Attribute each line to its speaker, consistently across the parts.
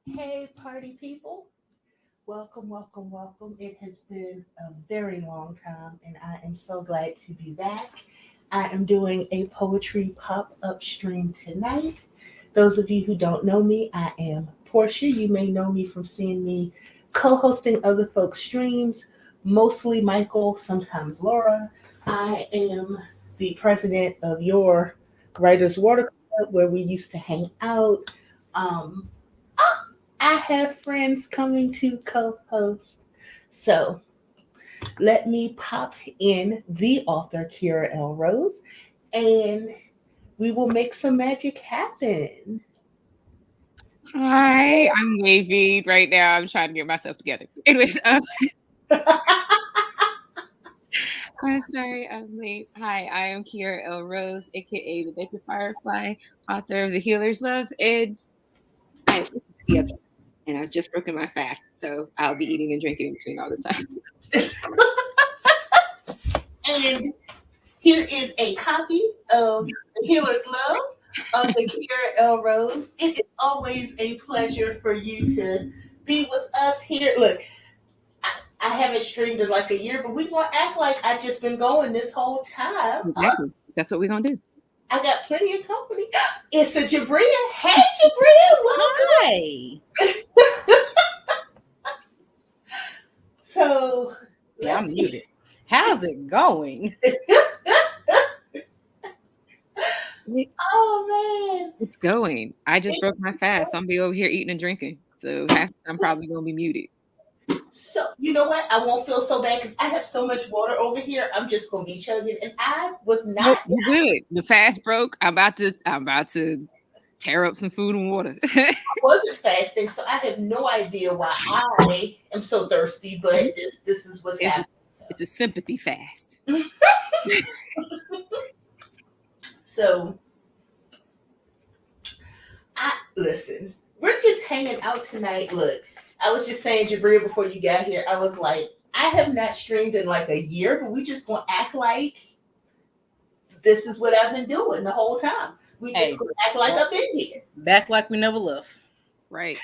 Speaker 1: Hey, party people. Welcome, welcome, welcome. It has been a very long time, and I am so glad to be back. I am doing a poetry pop up stream tonight. Those of you who don't know me, I am Portia. You may know me from seeing me co hosting other folks' streams, mostly Michael, sometimes Laura. I am the president of your Writers Water Club, where we used to hang out. Um, I have friends coming to co host. So let me pop in the author, Kira L. Rose, and we will make some magic happen.
Speaker 2: Hi, I'm wavy right now. I'm trying to get myself together. Anyways, I'm sorry I'm late. Hi, I am Kiera L. Rose, aka the Naked Firefly, author of The Healer's Love. I'm yep, and I've just broken my fast, so I'll be eating and drinking in between all this time.
Speaker 1: And here is a copy of The Healer's Love of the Kira L. Rose. It is always a pleasure for you to be with us here. Look, I haven't streamed in like a year, but we gonna act like I just been going this whole time.
Speaker 2: Exactly. That's what we're gonna do.
Speaker 1: I got plenty of company. It's a Jabria. Hey, Jabria, welcome.
Speaker 3: Hi.
Speaker 1: So,
Speaker 3: Yeah, I'm muted. How's it going?
Speaker 1: Oh man,
Speaker 2: It's going. I just broke my fast. I'm be over here eating and drinking, so I'm probably gonna be muted.
Speaker 1: so you know what? I won't feel so bad because I have so much water over here. I'm just gonna be chugging, and I was
Speaker 2: Nope,
Speaker 1: not.
Speaker 2: you're good. The fast broke. I'm about to tear up some food and water.
Speaker 1: I wasn't fasting, so I have no idea why I am so thirsty. But this is what's happening.
Speaker 2: It's a sympathy fast.
Speaker 1: So, I listen. We're just hanging out tonight. Look, I was just saying, Jabria, before you got here, I was like, I have not streamed in like a year, but we just gonna act like this is what I've been doing the whole time. We just gonna act like I've been here.
Speaker 3: Back like we never left.
Speaker 2: Right.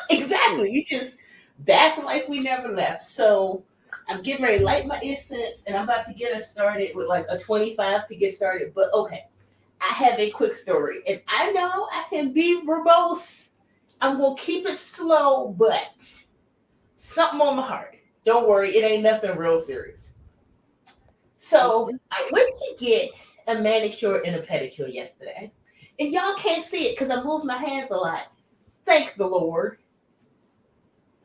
Speaker 1: Exactly. You just back like we never left. So I'm getting ready to light my incense, and I'm about to get us started with like a 25 to get started. But okay, I have a quick story, and I know I can be verbose. I'm gonna keep it slow, but something on my heart. Don't worry, it ain't nothing real serious. So I went to get a manicure and a pedicure yesterday, and y'all can't see it because I move my hands a lot. Thank the Lord.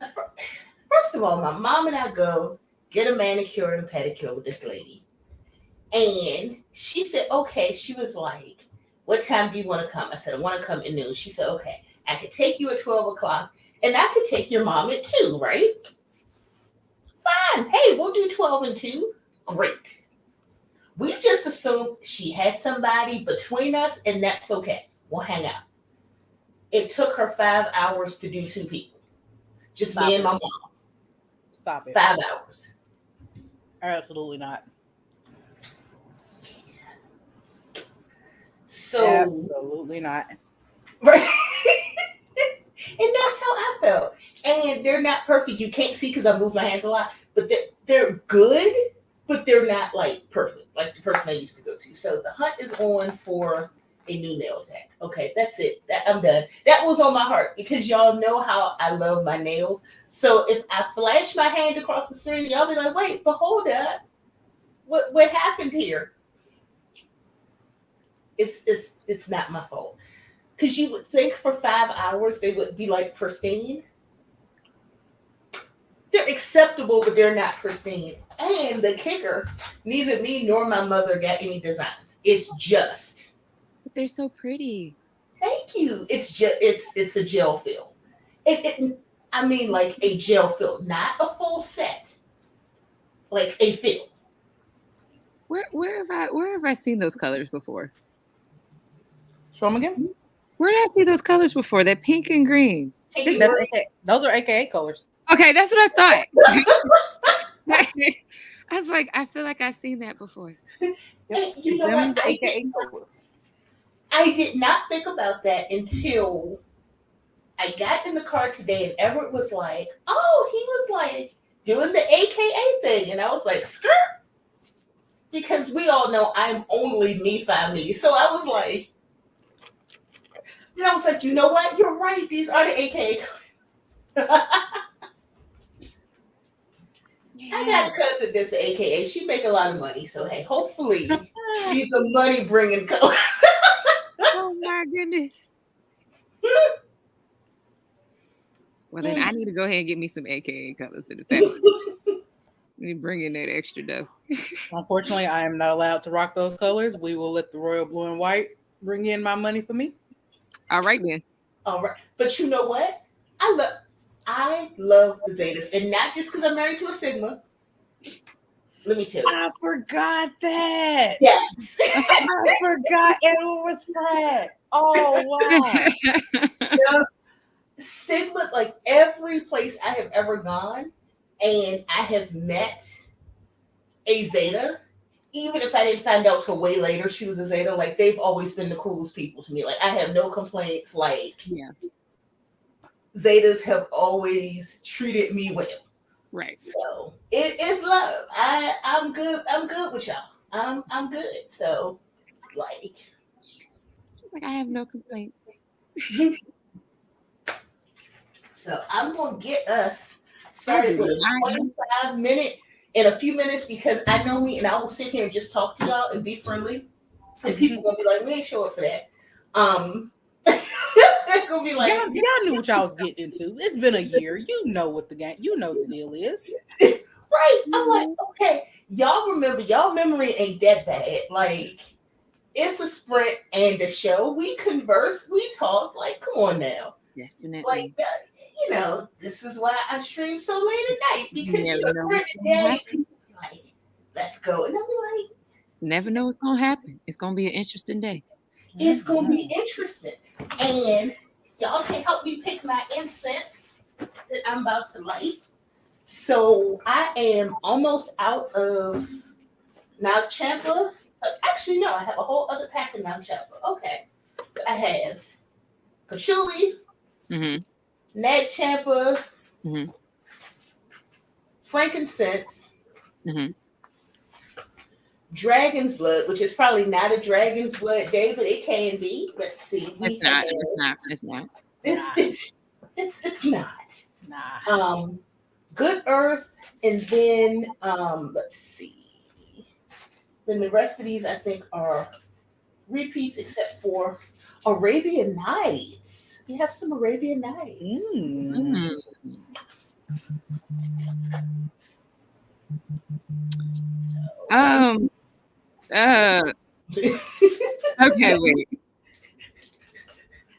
Speaker 1: First of all, my mom and I go get a manicure and a pedicure with this lady. And she said, okay. She was like, what time do you want to come? I said, I want to come at noon. She said, okay, I could take you at 12 o'clock and I could take your mom at 2, right? Fine. Hey, we'll do 12 and 2. Great. We just assumed she had somebody between us and that's okay. We'll hang out. It took her 5 hours to do 2 people. Just me and my mom.
Speaker 3: Stop it.
Speaker 1: 5 hours.
Speaker 3: Absolutely not.
Speaker 1: So
Speaker 3: absolutely not.
Speaker 1: Right. And that's how I felt. And they're not perfect. You can't see because I move my hands a lot, but they're good, but they're not like perfect, like the person I used to go to. So the hunt is on for a new nail tech. Okay, that's it. I'm done. That was on my heart because y'all know how I love my nails. So if I flash my hand across the screen, y'all be like, wait, but hold up. What happened here? It's not my fault. Because you would think for 5 hours they would be like pristine. They're acceptable, but they're not pristine. And the kicker, neither me nor my mother got any designs. It's just.
Speaker 2: But they're so pretty.
Speaker 1: Thank you. It's just it's a gel fill. I mean like a gel fill, not a full set. Like a fill.
Speaker 2: Where have I seen those colors before?
Speaker 3: Show them again.
Speaker 2: Where did I see those colors before? That pink and green.
Speaker 3: Those are AKA colors.
Speaker 2: Okay, that's what I thought. I was like, I feel like I've seen that before.
Speaker 1: You know what? I did not think about that until I got in the car today, and Everett was like, "Oh, he was like doing the AKA thing," and I was like, "Skirt," because we all know I'm only me fi me. So I was like, then I was like, you know what? You're right. These are the AKA. I got a cousin that's an AKA. She make a lot of money, so hey, hopefully these are money bringing colors.
Speaker 2: Oh my goodness. Well, then I need to go ahead and get me some AKA colors in the family. We need to bring in that extra dough.
Speaker 3: Unfortunately, I am not allowed to rock those colors. We will let the royal blue and white bring in my money for me.
Speaker 2: All right then.
Speaker 1: All right, but you know what? I love the Zetas, and not just because I'm married to a Sigma. Let me tell you.
Speaker 3: I forgot that.
Speaker 1: Yes.
Speaker 3: I forgot it was Fred. Oh wow.
Speaker 1: Yeah. Sigma, like every place I have ever gone, and I have met a Zeta, even if I didn't find out till way later she was a Zeta, like they've always been the coolest people to me. Like I have no complaints. Like Zetas have always treated me well.
Speaker 2: Right.
Speaker 1: So it's love. I'm good. I'm good with y'all. I'm good. So like
Speaker 2: I have no complaints.
Speaker 1: So I'm gonna get us started with a 25-minute in a few minutes because I know me and I will sit here and just talk to y'all and be friendly. And people gonna be like, we ain't show up for that. They're gonna be like,
Speaker 3: y'all knew what y'all was getting into. It's been a year. You know what the game. You know what the deal is.
Speaker 1: Right. I'm like, okay, y'all remember, y'all memory ain't that bad. Like, it's a sprint and a show. We converse, we talk. Like, come on now.
Speaker 2: Definitely.
Speaker 1: Like, you know, this is why I stream so late at night because you're daddy. Like, let's go. And I'll be like,
Speaker 2: never know what's gonna happen. It's gonna be an interesting day.
Speaker 1: It's gonna be interesting. And y'all can help me pick my incense that I'm about to light. So I am almost out of Mount Champa. Actually, no, I have a whole other pack of Mount Champa. Okay. So I have patchouli, Nag Champa, frankincense, dragon's blood, which is probably not a dragon's blood day, but it can be. Let's see.
Speaker 2: It's not. It's not.
Speaker 1: It's not.
Speaker 3: Nah.
Speaker 1: Good earth, and then let's see. Then the rest of these I think are repeats except for Arabian Nights. We have some Arabian Nights.
Speaker 2: Okay, wait.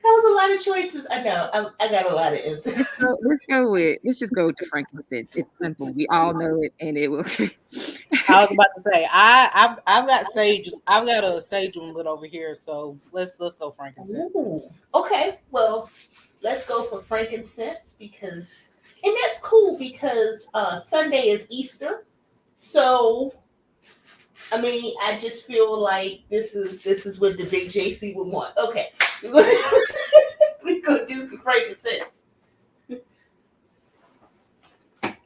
Speaker 1: That was a lot of choices. I know. I got a lot of instances.
Speaker 2: Let's just go with the frankincense. It's simple. We all know it, and it will.
Speaker 3: I was about to say I've got sage. I've got a sage omelet over here, so let's go frankincense.
Speaker 1: Ooh. Okay, well, let's go for frankincense and that's cool because Sunday is Easter, so. I mean, I just feel like this is what the big JC would want. Okay. We're gonna do some frankincense.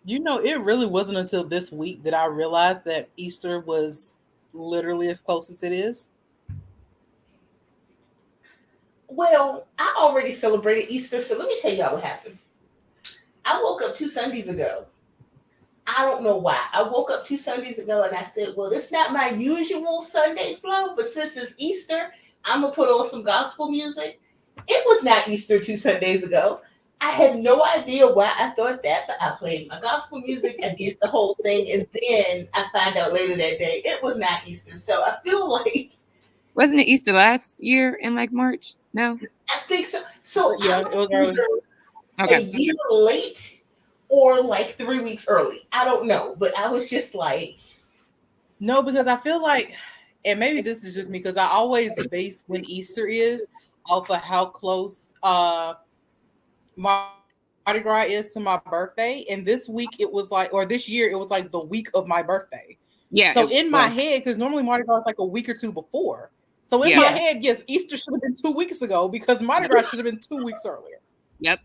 Speaker 3: You know, it really wasn't until this week that I realized that Easter was literally as close as it is.
Speaker 1: Well, I already celebrated Easter, so let me tell y'all what happened. I woke up 2 Sundays ago. I don't know why. I woke up 2 Sundays ago and I said, well, it's not my usual Sunday flow, but since it's Easter, I'm going to put on some gospel music. It was not Easter 2 Sundays ago. I had no idea why I thought that, but I played my gospel music. I did the whole thing. And then I found out later that day it was not Easter. So I feel like.
Speaker 2: Wasn't it Easter last year in like March? No?
Speaker 1: I think so. So
Speaker 3: yeah, it was early.
Speaker 1: A year late. Or like 3 weeks early. I don't know. But I was just like.
Speaker 3: No, because I feel like, and maybe this is just me, because I always base when Easter is off of how close Mardi Gras is to my birthday. And this week it was like, or this year it was like the week of my birthday.
Speaker 2: Yeah.
Speaker 3: So in my head, because normally Mardi Gras is like a week or two before. So in my head, yes, Easter should have been 2 weeks ago because Mardi Gras should have been 2 weeks earlier.
Speaker 2: Yep.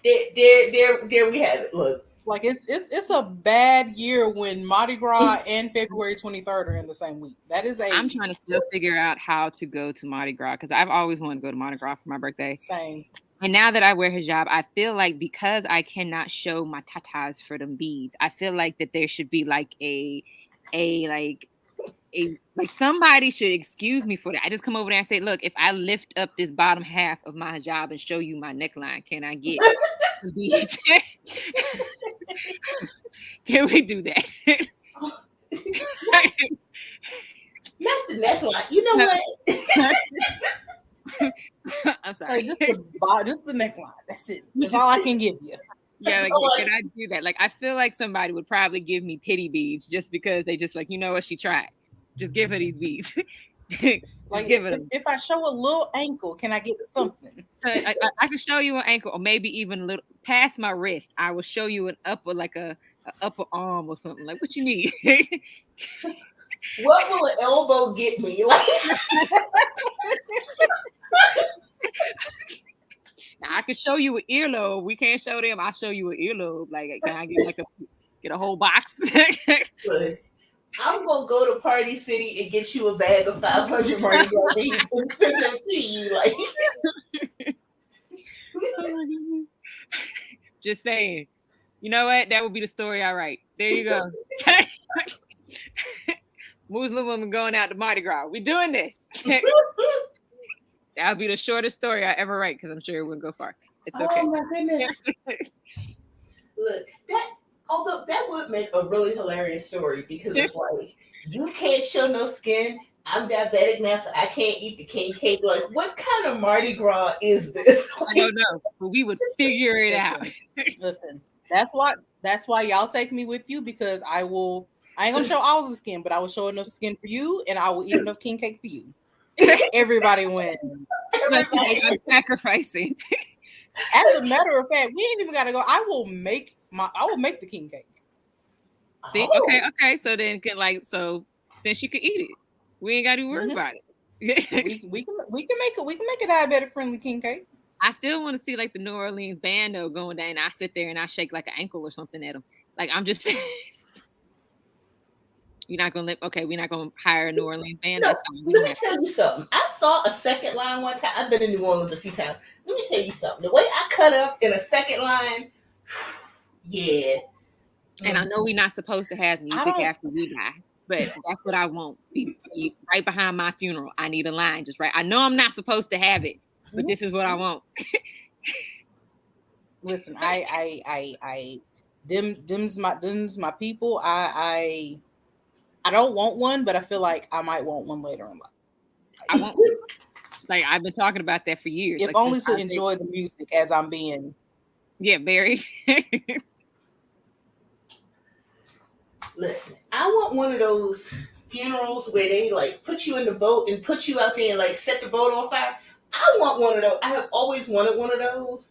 Speaker 1: There we have it. Look,
Speaker 3: Like it's a bad year when Mardi Gras and February 23rd are in the same week. That is
Speaker 2: I'm
Speaker 3: a
Speaker 2: trying to still figure out how to go to Mardi Gras because I've always wanted to go to Mardi Gras for my birthday.
Speaker 3: same.
Speaker 2: And now that I wear hijab, I feel like because I cannot show my tatas for them beads, I feel like that there should be like a like like somebody should excuse me for that. I just come over there and say, look, if I lift up this bottom half of my hijab and show you my neckline, can I get the beads? Can we do that?
Speaker 1: not the neckline. You know
Speaker 2: No.
Speaker 1: what?
Speaker 2: I'm sorry.
Speaker 3: Just the neckline. That's it. That's all I can give you.
Speaker 2: Yeah, like, can I do that? Like, I feel like somebody would probably give me pity beads just because they just like, you know what, she tried. Just give her these beads.
Speaker 3: Like
Speaker 2: give it.
Speaker 3: if I show a little ankle, can I get something?
Speaker 2: I can show you an ankle, or maybe even a little past my wrist. I will show you an upper, like a upper arm or something. Like, what you need?
Speaker 1: What will an elbow get me? Like,
Speaker 2: now, I can show you an earlobe. We can't show them. I'll show you an earlobe. Like, can I get get a whole box?
Speaker 1: look, I'm gonna go to Party City and get you a bag of 500 Mardi Gras beads and send them to you. Like,
Speaker 2: just saying. You know what? That would be the story I write. There you go. Muslim woman going out to Mardi Gras. We doing this. That'll be the shortest story I ever write because I'm sure it wouldn't go far. It's okay.
Speaker 1: oh my goodness. Look, although that would make a really hilarious story because it's like you can't show no skin. I'm diabetic now, so I can't eat the king cake. Like, what kind of Mardi Gras is this?
Speaker 2: I don't know, but we would figure it out.
Speaker 3: Listen, that's why y'all take me with you because I ain't gonna show all the skin, but I will show enough skin for you, and I will eat enough king cake for you. Everybody wins.
Speaker 2: That's what I'm sacrificing.
Speaker 3: As a matter of fact, we ain't even gotta go. I will make the king cake.
Speaker 2: See? Okay. So then then she could eat it. We ain't gotta worry about it.
Speaker 3: we can make a diabetic friendly king cake.
Speaker 2: I still want to see like the New Orleans band though going down. I sit there and I shake like an ankle or something at them. Like I'm just saying. You're not gonna we're not gonna hire a New Orleans band.
Speaker 1: No,
Speaker 2: That's fine.
Speaker 1: let me tell you something. I saw a second line one time. I've been in New Orleans a few times. Let me tell you something. The way I cut up in a second line, yeah.
Speaker 2: And I know we're not supposed to have music after we die, but that's what I want. Be right behind my funeral. I need a line just right. I know I'm not supposed to have it, but this is what I want.
Speaker 3: Listen, them's my people. I don't want one, but I feel like I might want one later in life.
Speaker 2: I want one. Like I've been talking about that for years.
Speaker 3: If
Speaker 2: like,
Speaker 3: only to enjoy the music as I'm being.
Speaker 2: Yeah, buried.
Speaker 1: Listen, I want one of those funerals where they like put you in the boat and put you out there and like set the boat on fire. I want one of those. I have always wanted one of those.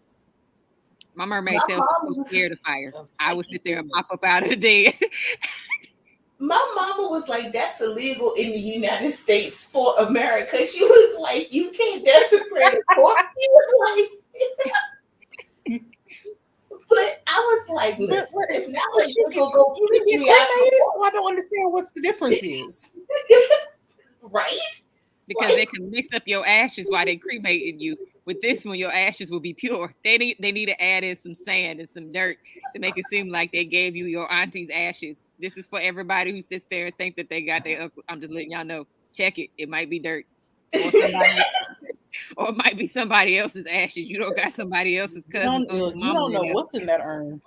Speaker 2: My mermaid self was so scared of fire. I would sit there and pop up out of the dead.
Speaker 1: My mama was like, that's illegal in the United States for America. She was like, you can't desecrate a corpse. She was like, but I was like, listen, it's not like you can go piss me out.
Speaker 3: I don't understand what the difference is.
Speaker 1: Right?
Speaker 2: Because they can mix up your ashes while they cremated you. With this one, your ashes will be pure. They need to add in some sand and some dirt to make it seem like they gave you your auntie's ashes. This is for everybody who sits there and think that they got their uncle. I'm just letting y'all know. Check it. It might be dirt. Or it might be somebody else's ashes. You don't got somebody else's cousin.
Speaker 3: You don't know what's in that urn.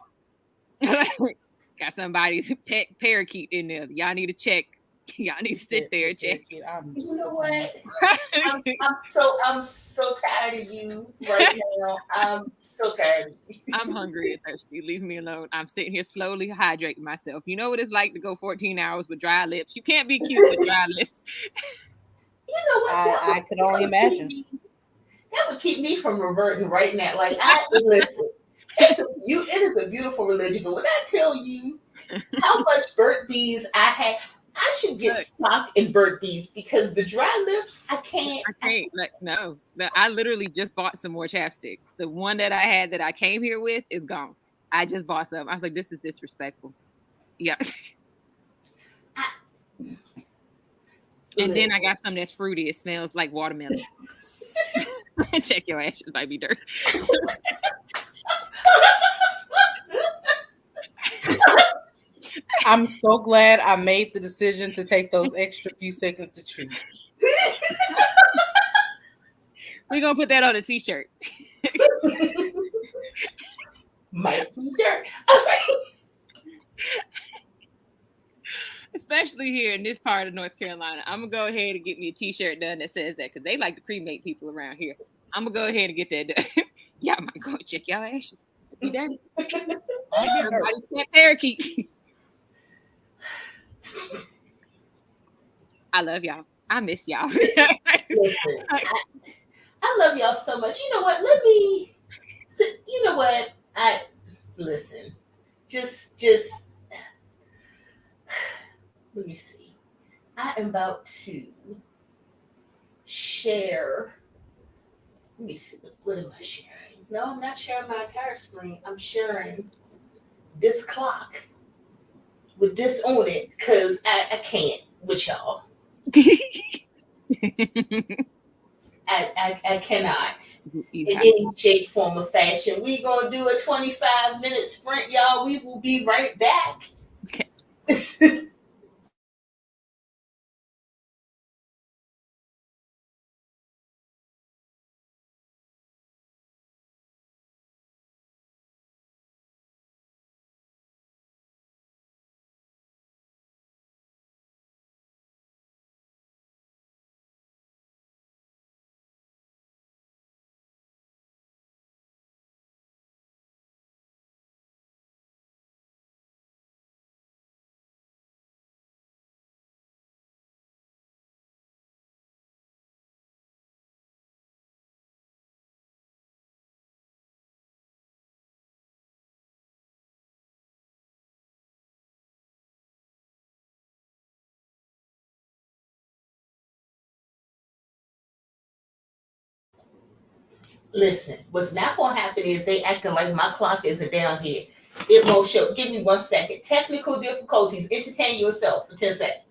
Speaker 2: Got somebody's pet parakeet in there. Y'all need to check. Y'all need to sit there and check.
Speaker 1: You know what? I'm so tired of you right now. I'm so tired of you.
Speaker 2: I'm hungry and thirsty. Leave me alone. I'm sitting here slowly hydrating myself. You know what it's like to go 14 hours with dry lips. You can't be cute with dry lips.
Speaker 1: You know what?
Speaker 3: I could only imagine.
Speaker 1: That would keep me from reverting right now. Like, listen, it is a beautiful religion, but when I tell you how much burnt bees I had, I should get
Speaker 2: Look,
Speaker 1: stock in Burt's Bees because the dry lips, I can't.
Speaker 2: I can't. Like, no, no. I literally just bought some more chapstick. The one that I had that I came here with is gone. I just bought some. I was like, this is disrespectful. Yeah.
Speaker 1: I
Speaker 2: And then I
Speaker 1: look.
Speaker 2: got some that's fruity. It smells like watermelon. Check your ashes, might be dirt.
Speaker 3: I'm so glad I made the decision to take those extra few seconds to treat.
Speaker 2: We're gonna put that on a t-shirt.
Speaker 1: Might be dirt.
Speaker 2: Especially here in this part of North Carolina. I'm gonna go ahead and get me a t-shirt done that says that because they like to cremate people around here. I'm gonna go ahead and get that done. Y'all might go and check y'all ashes. Be dirty. Everybody's pet parakeet. I love y'all. I miss y'all.
Speaker 1: Listen, I love y'all so much. You know what? Let me. You know what? I listen. Just let me see. I am about to share. Let me see. What am I sharing? No, I'm not sharing my entire screen. I'm sharing this clock with this on it because I can't with y'all. I cannot in any shape, form, or fashion. We gonna do a 25-minute sprint, y'all. We will be right back.
Speaker 2: Okay.
Speaker 1: Listen, what's not gonna happen is they acting like my clock isn't down here. It won't show. Give me 1 second. Technical difficulties. Entertain yourself for 10 seconds.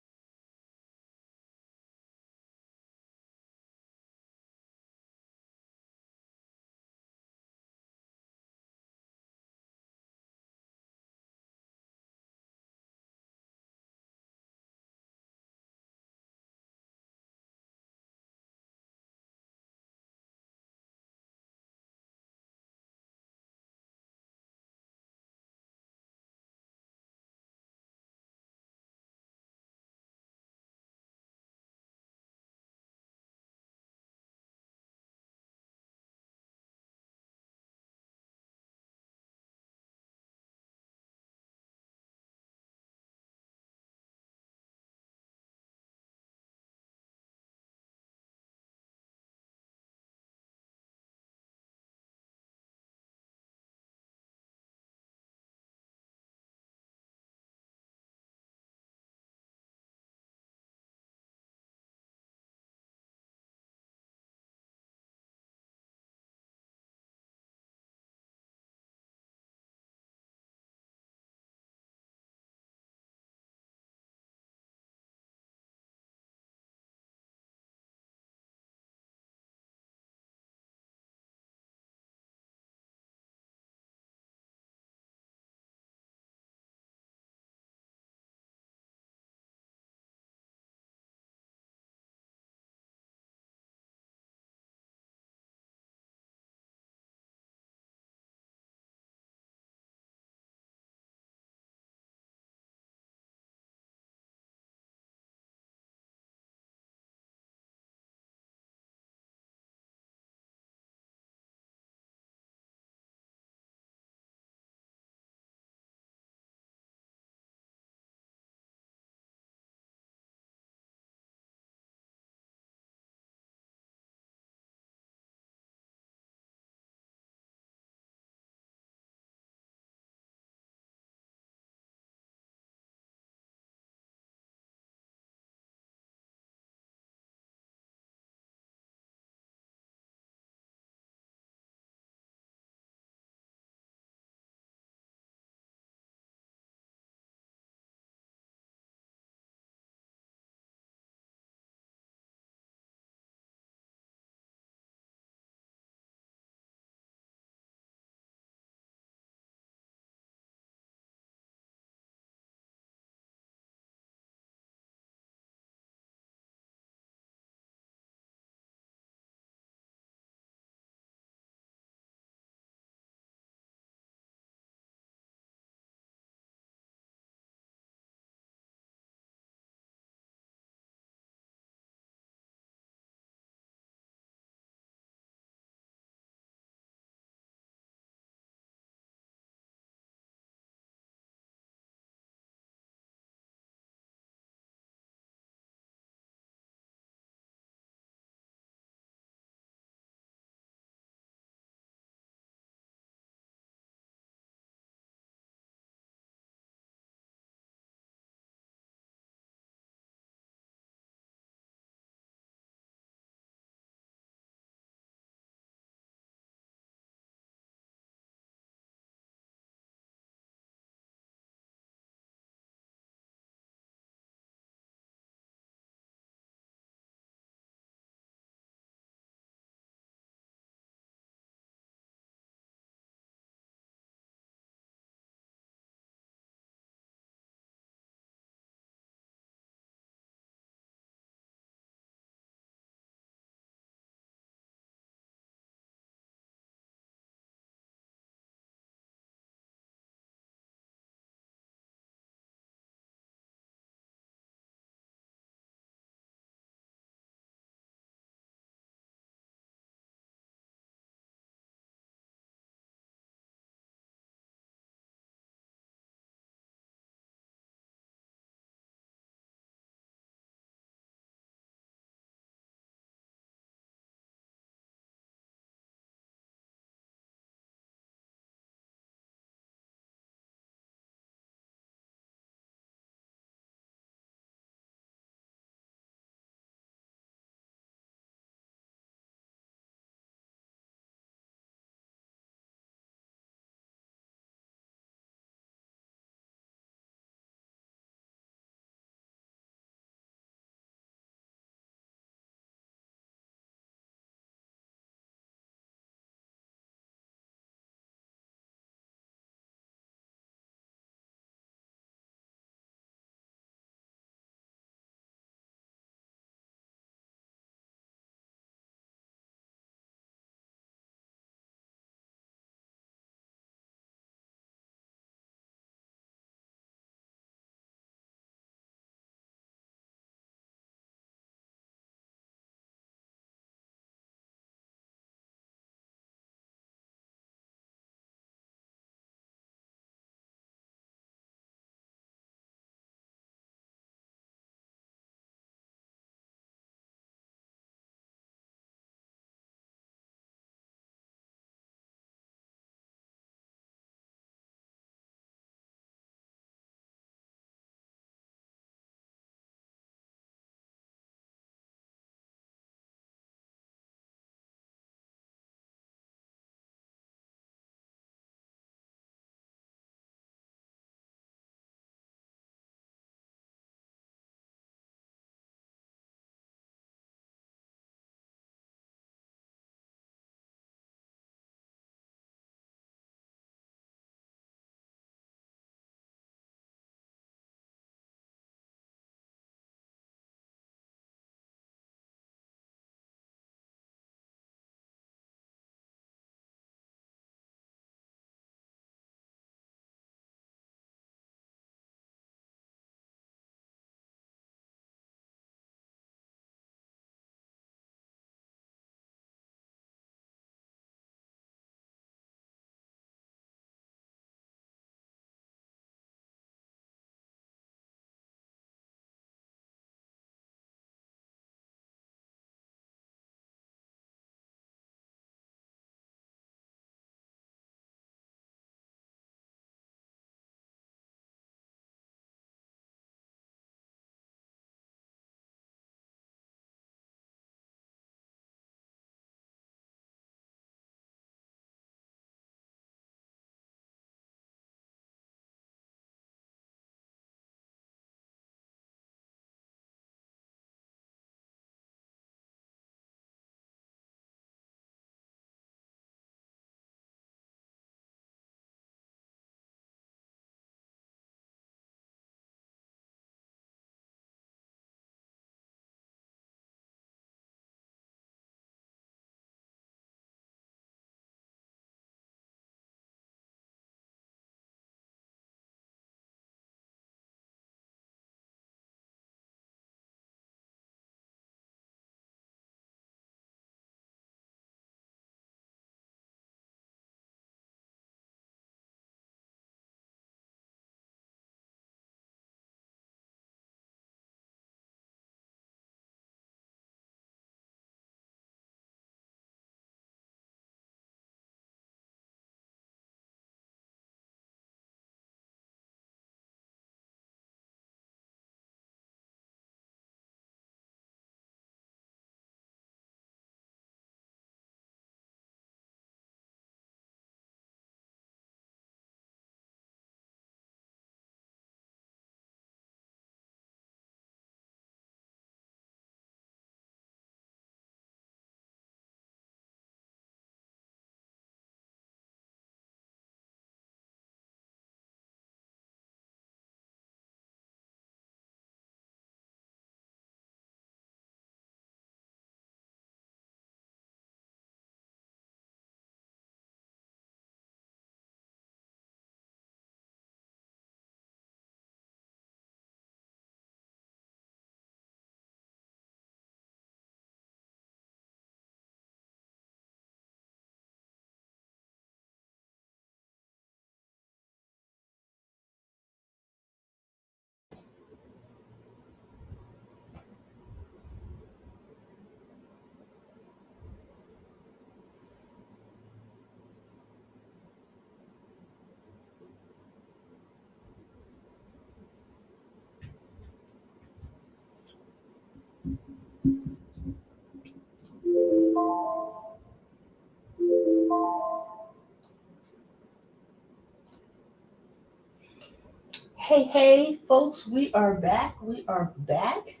Speaker 1: Hey, folks, we are back. We are back.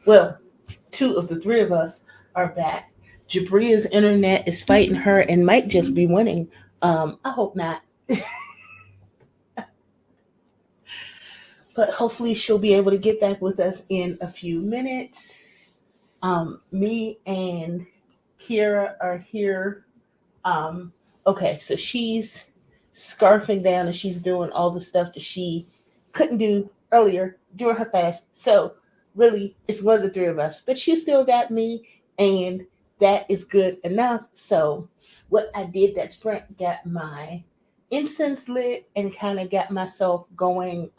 Speaker 1: Well, two of the three of us are back. Jabria's internet is fighting her and might just be winning. I hope not. But hopefully she'll be able to get back with us in a few minutes. Me and Kira are here. Um, okay, so she's scarfing down and she's doing all the stuff that she couldn't do earlier during her fast. So really, it's one of the three of us, but she still got me, and that is good enough. So what I did that sprint, got my incense lit and kind of got myself going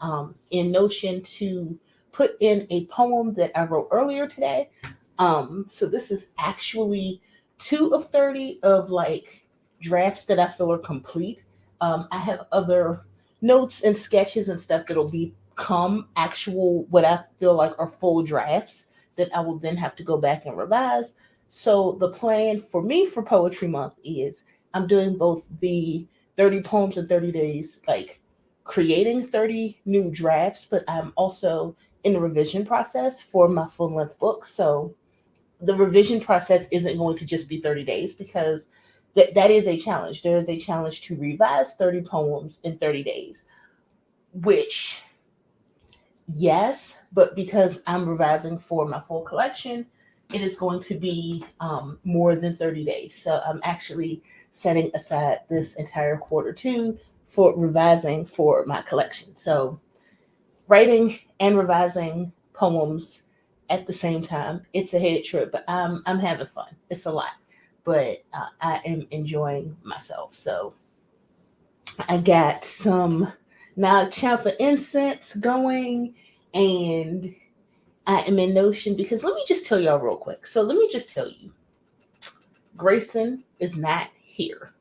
Speaker 1: in Notion to put in a poem that I wrote earlier today. So this is actually 2 of 30 of like drafts that I feel are complete. I have other notes and sketches and stuff that'll become actual what I feel like are full drafts that I will then have to go back and revise. So the plan for me for Poetry Month is I'm doing both the 30 poems in 30 days, like creating 30 new drafts, but I'm also in the revision process for my full length book. So the revision process isn't going to just be 30 days because that is a challenge. There is a challenge to revise 30 poems in 30 days, which, yes, but because I'm revising for my full collection, it is going to be more than 30 days. So I'm actually setting aside this entire quarter 2 for revising for my collection. So writing and revising poems at the same time. It's a head trip, but I'm having fun. It's a lot, but I am enjoying myself. So I got some now Champa incense going, and I am in Notion because let me just tell y'all real quick. So let me just tell you, Grayson is not here.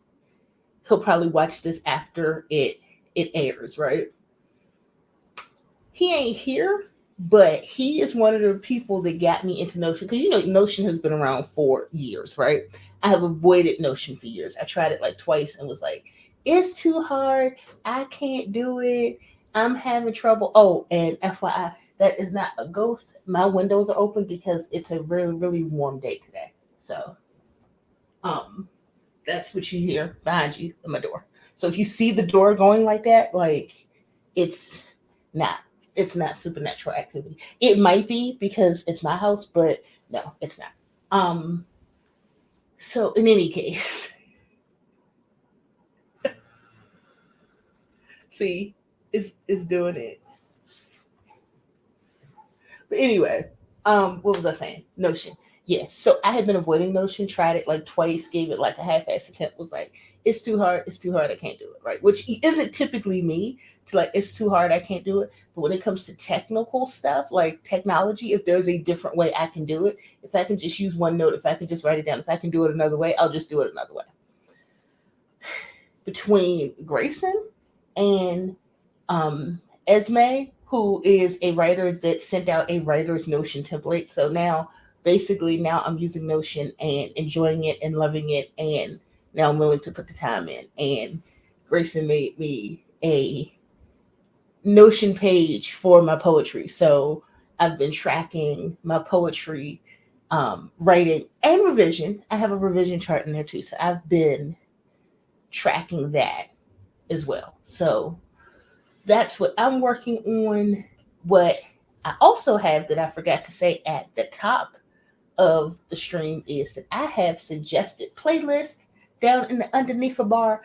Speaker 1: He'll probably watch this after it airs, right? He ain't here, but he is one of the people that got me into Notion because Notion has been around for years, right? I have avoided Notion for years. I tried it like twice and was like, it's too hard. I can't do it. I'm having trouble. Oh, and FYI, that is not a ghost. My windows are open because it's a really, really warm day today. So, that's what you hear behind you in my door. So if you see the door going like that, like it's not supernatural activity. It might be because it's my house, but no, it's not. So in any case, see, it's doing it. But anyway, what was I saying? Notion. Yeah. So I had been avoiding Notion, tried it like twice, gave it like a half-ass attempt, was like, it's too hard, I can't do it. Right. Which isn't typically me to like, it's too hard, I can't do it. But when it comes to technical stuff, like technology, if there's a different way I can do it, if I can just use one note, if I can just write it down, if I can do it another way, I'll just do it another way. Between Grayson and Esme, who is a writer that sent out a writer's Notion template. So now, basically, now I'm using Notion and enjoying it and loving it, and now I'm willing to put the time in. And Grayson made me a Notion page for my poetry. So I've been tracking my poetry, writing, and revision. I have a revision chart in there too. So I've been tracking that as well. So that's what I'm working on. What I also have that I forgot to say at the top of the stream is that I have suggested playlists down in the underneath a bar.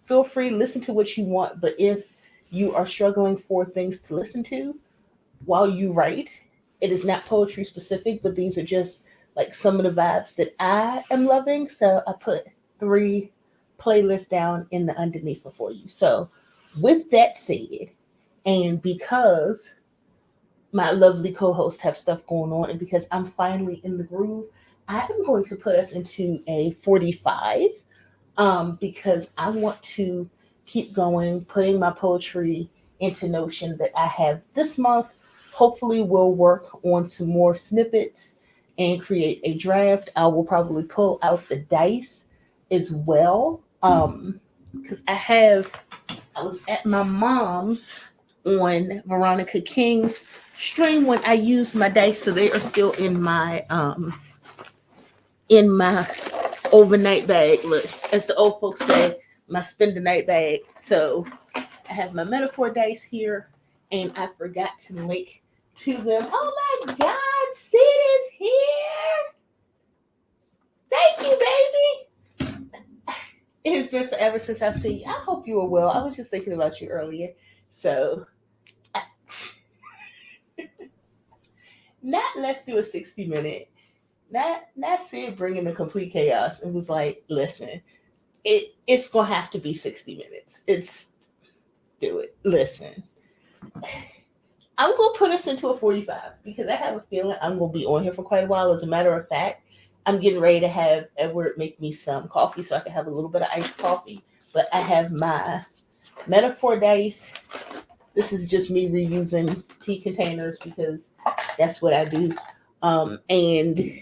Speaker 1: Feel free, listen to what you want, but if you are struggling for things to listen to while you write, it is not poetry specific, but these are just like some of the vibes that I am loving. So I put 3 playlists down in the underneath for you. So with that said, and because my lovely co-hosts have stuff going on, and because I'm finally in the groove, I am going to put us into a 45, because I want to keep going, putting my poetry into Notion that I have this month. Hopefully we'll work on some more snippets and create a draft. I will probably pull out the dice as well, because I was at my mom's on Veronica King's stream when I used my dice, so they are still in my overnight bag. Look, as the old folks say, my spend the night bag. So I have my metaphor dice here, and I forgot to link to them. Oh my God, Sid is here! Thank you, baby. It has been forever since I've seen you. I hope you are well. I was just thinking about you earlier. So, not let's do a 60-minute. Not Sid bringing the complete chaos. It was like, listen, it's gonna have to be 60 minutes. It's do it. Listen, I'm gonna put us into a 45 because I have a feeling I'm gonna be on here for quite a while. As a matter of fact, I'm getting ready to have Edward make me some coffee so I can have a little bit of iced coffee. But I have my metaphor dice. This is just me reusing tea containers because that's what I do. And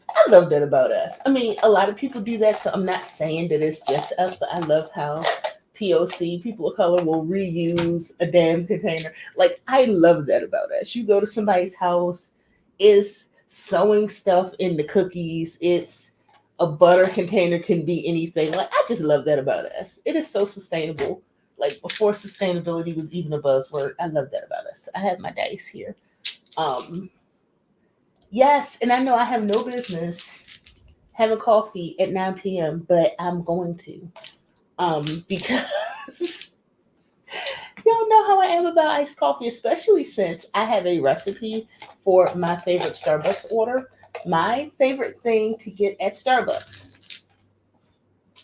Speaker 1: I love that about us. I mean, a lot of people do that, so I'm not saying that it's just us, but I love how POC, people of color, will reuse a damn container. Like, I love that about us. You go to somebody's house, it's sewing stuff in the cookies, it's a butter container, can be anything. Like, I just love that about us. It is so sustainable. Like, before sustainability was even a buzzword, I love that about us. I have my dice here. Yes, and I know I have no business having coffee at 9 p.m., but I'm going to. Because y'all know how I am about iced coffee, especially since I have a recipe for my favorite Starbucks order. My favorite thing to get at Starbucks,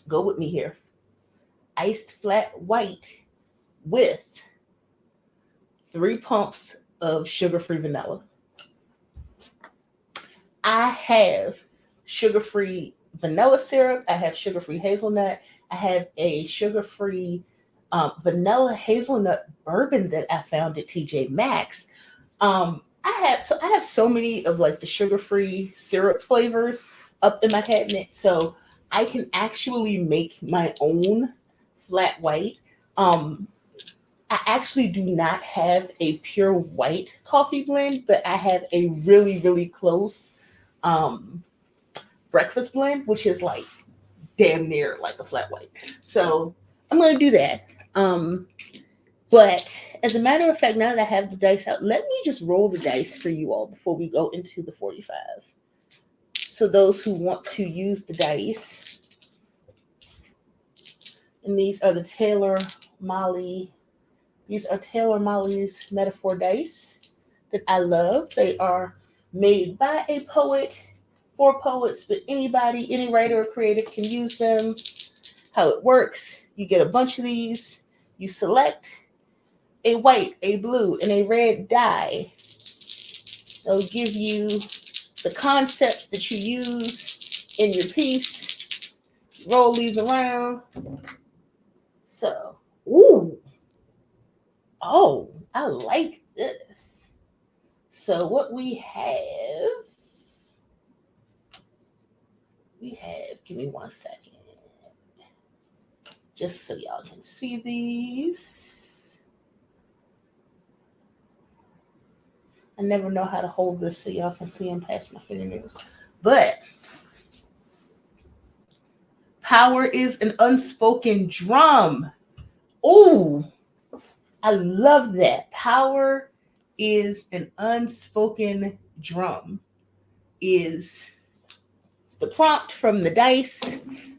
Speaker 1: go with me here, iced flat white with 3 pumps of sugar-free vanilla. I have sugar-free vanilla syrup. I have sugar-free hazelnut. I have a sugar-free vanilla hazelnut bourbon that I found at TJ Maxx. I have so many of like the sugar-free syrup flavors up in my cabinet, so I can actually make my own flat white. I actually do not have a pure white coffee blend, but I have a really, really close breakfast blend, which is like damn near like a flat white. So I'm going to do that. But as a matter of fact, now that I have the dice out, let me just roll the dice for you all before we go into the 45. So those who want to use the dice, and these are the Taylor Molly. These are Taylor Molly's metaphor dice that I love. They are made by a poet for poets, but anybody, any writer or creative can use them. How it works, you get a bunch of these, you select a white, a blue, and a red die. They'll give you the concepts that you use in your piece. Roll these around. So, ooh. Oh, I like this. So what we have, give me 1 second. Just so y'all can see these. I never know how to hold this so y'all can see them past my fingernails. But power is an unspoken drum. Ooh, I love that. Power is an unspoken drum is the prompt from the dice.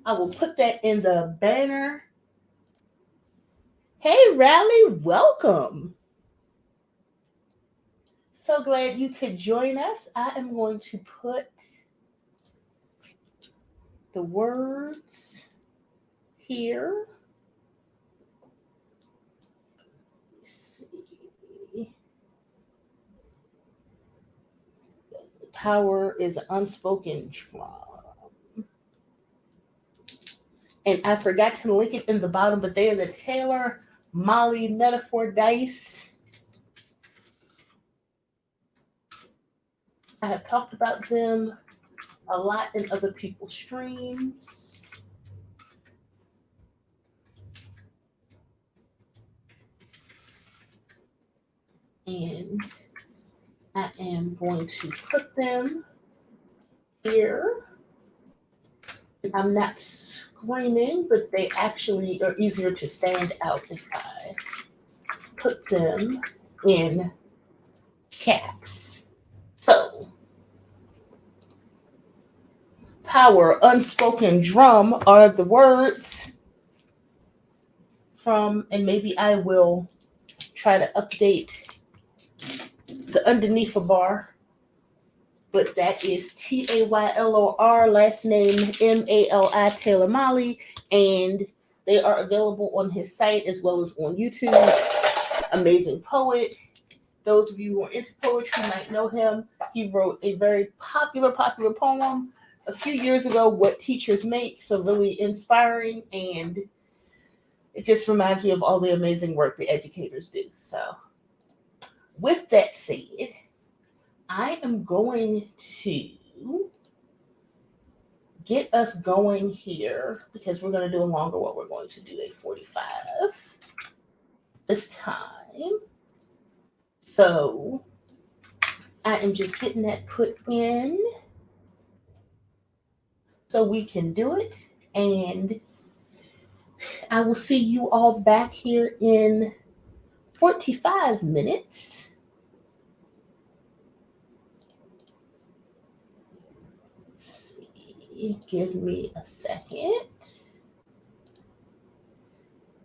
Speaker 1: I will put that in the banner. Hey, Rally, welcome. So glad you could join us. I am going to put the words here. Let's see. Power is an unspoken drum. And I forgot to link it in the bottom, but they are the Taylor Molly metaphor dice. I have talked about them a lot in other people's streams. And I am going to put them here. I'm not screaming, but they actually are easier to stand out if I put them in caps. So, power, unspoken drum are the words from, and maybe I will try to update the underneath a bar, but that is Taylor, last name Mali, Taylor Molly, and they are available on his site as well as on YouTube. Amazing poet. Those of you who are into poetry might know him. He wrote a very popular poem a few years ago, What Teachers Make, so really inspiring, and it just reminds me of all the amazing work the educators do. So, with that said, I am going to get us going here because we're going to do a longer one. We're going to do a 45 this time. So, I am just getting that put in so we can do it. And I will see you all back here in 45 minutes. Let's see. Give me a second.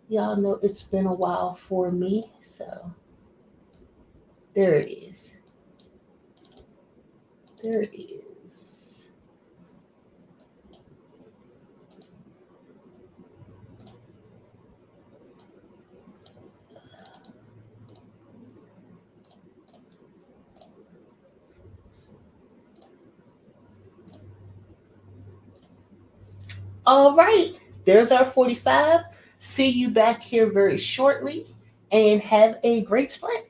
Speaker 1: Y'all know it's been a while for me, so there it is. There it is. All right, there's our 45. See you back here very shortly and have a great sprint.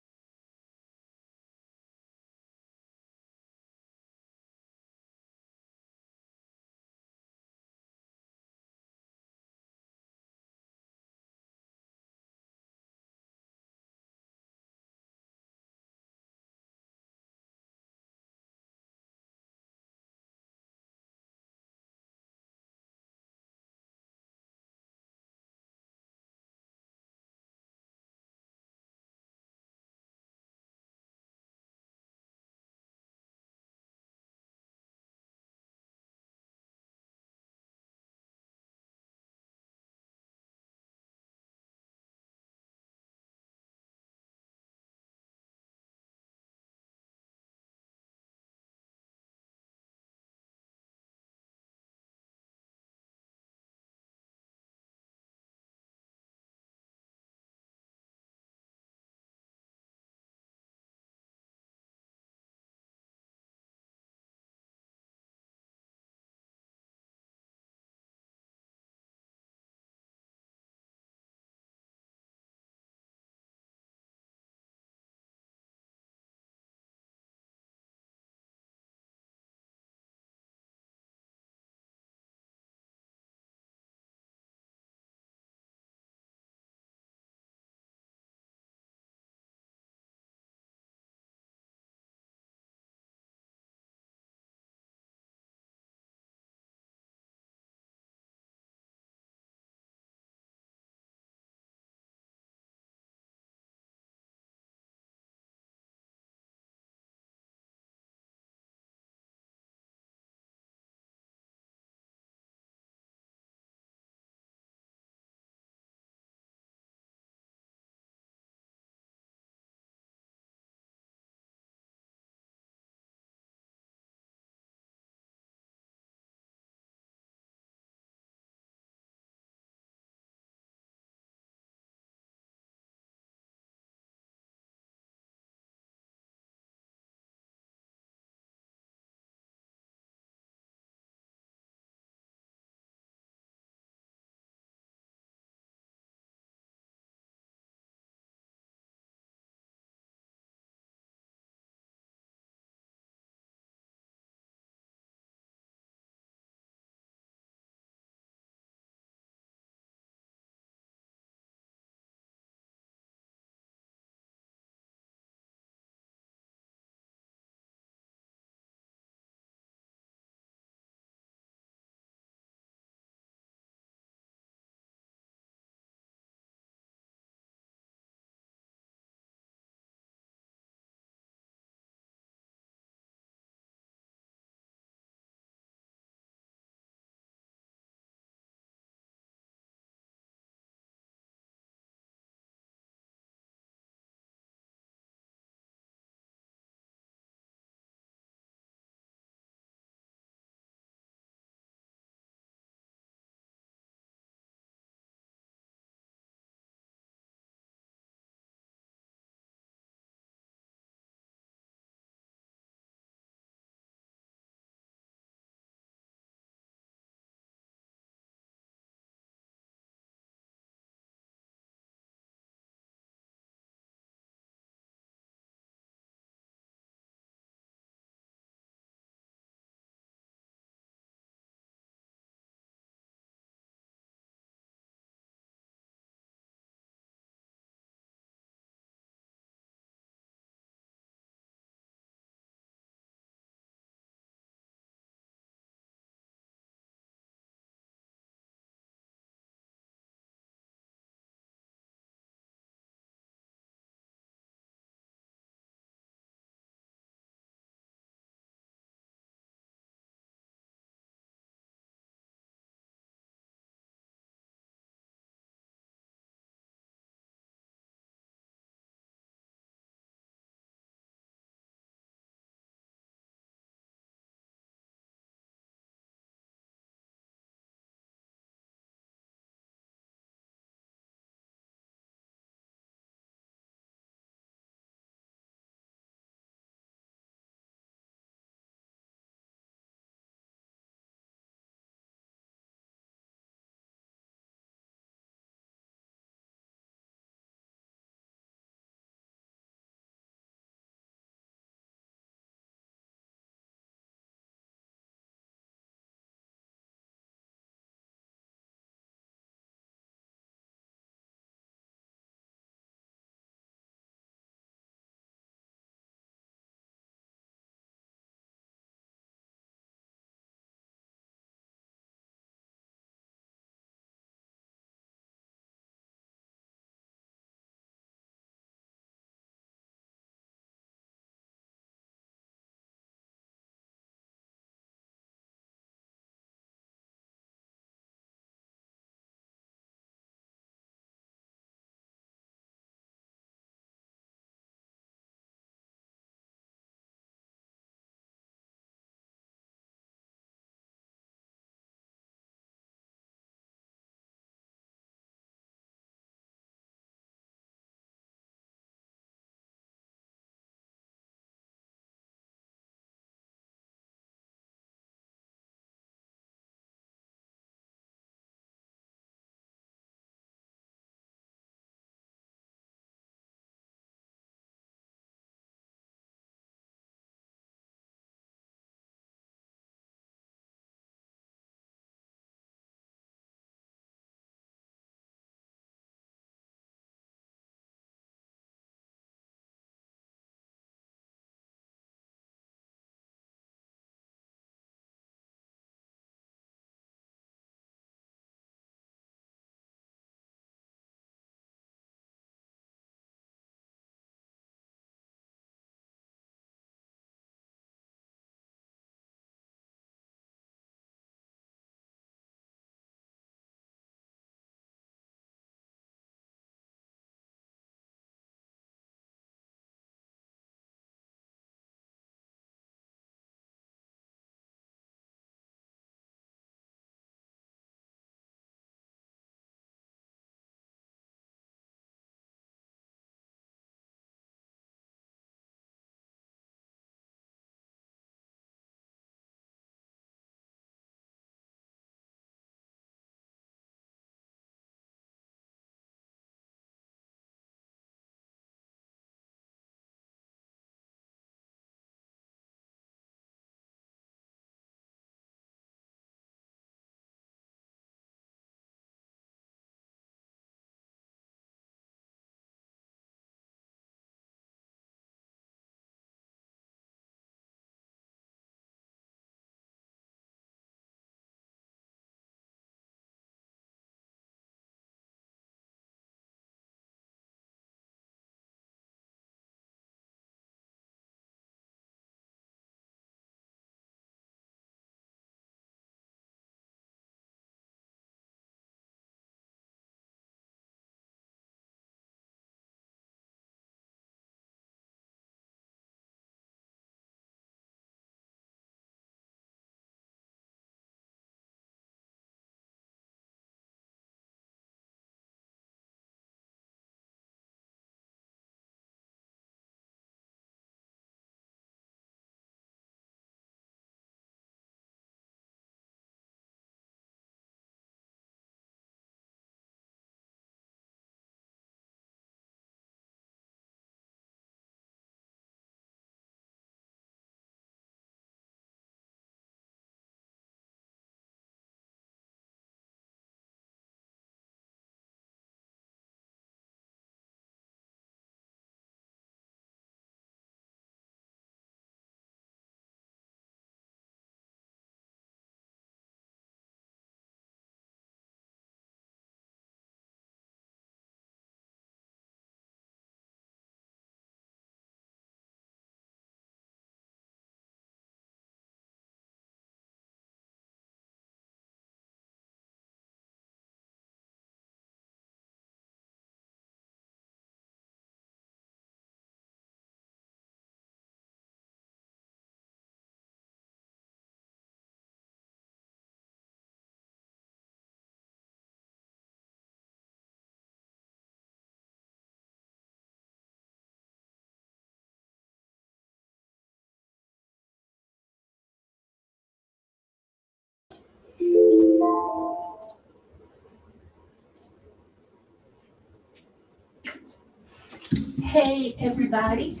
Speaker 1: Hey, everybody.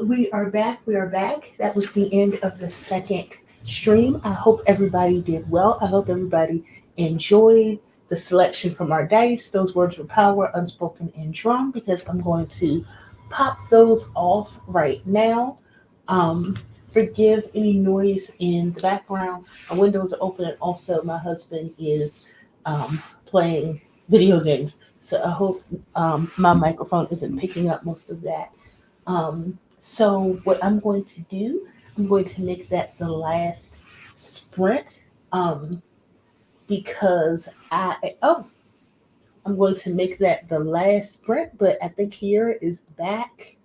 Speaker 1: We are back. We are back. That was the end of the second stream. I hope everybody did well. I hope everybody enjoyed the selection from our dice. Those words were power, unspoken, and drum because I'm going to pop those off right now. Um, Forgive any noise in the background. My windows are open, and also my husband is playing video games. So I hope my microphone isn't picking up most of that. So what I'm going to do, I'm going to make that the last sprint um, because I'm going to make that the last sprint, but I think Kiera is back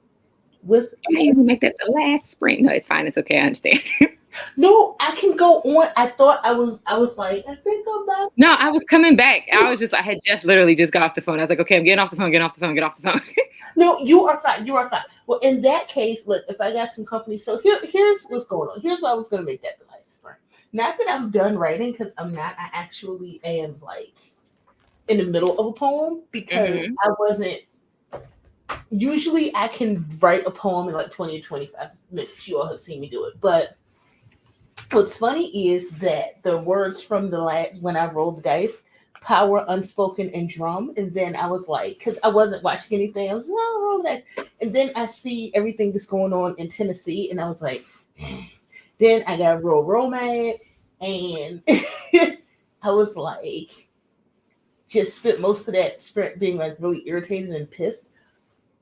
Speaker 1: with.
Speaker 2: How you gonna make that the last sprint? No, it's fine. It's okay. I understand.
Speaker 1: No, I can go on. I thought I was like, I think I'm back.
Speaker 2: No, I was coming back. I had just literally just got off the phone. I was like, okay, I'm getting off the phone, get off the phone, get off the phone.
Speaker 1: No, you are fine. You are fine. Well, in that case, look, if I got some company, so here's what's going on. Here's why I was going to make that the last sprint. Not that I'm done writing, because I'm not. I actually am like in the middle of a poem because I wasn't. Usually, I can write a poem in like 20 to 25 minutes. You all have seen me do it, but what's funny is that the words from the last when I rolled the dice, power, unspoken, and drum, and then I was like, because I wasn't watching anything, I was like, oh, roll the dice, and then I see everything that's going on in Tennessee, and I was like, then I got real mad, and I was like, just spent most of that sprint being like really irritated and pissed.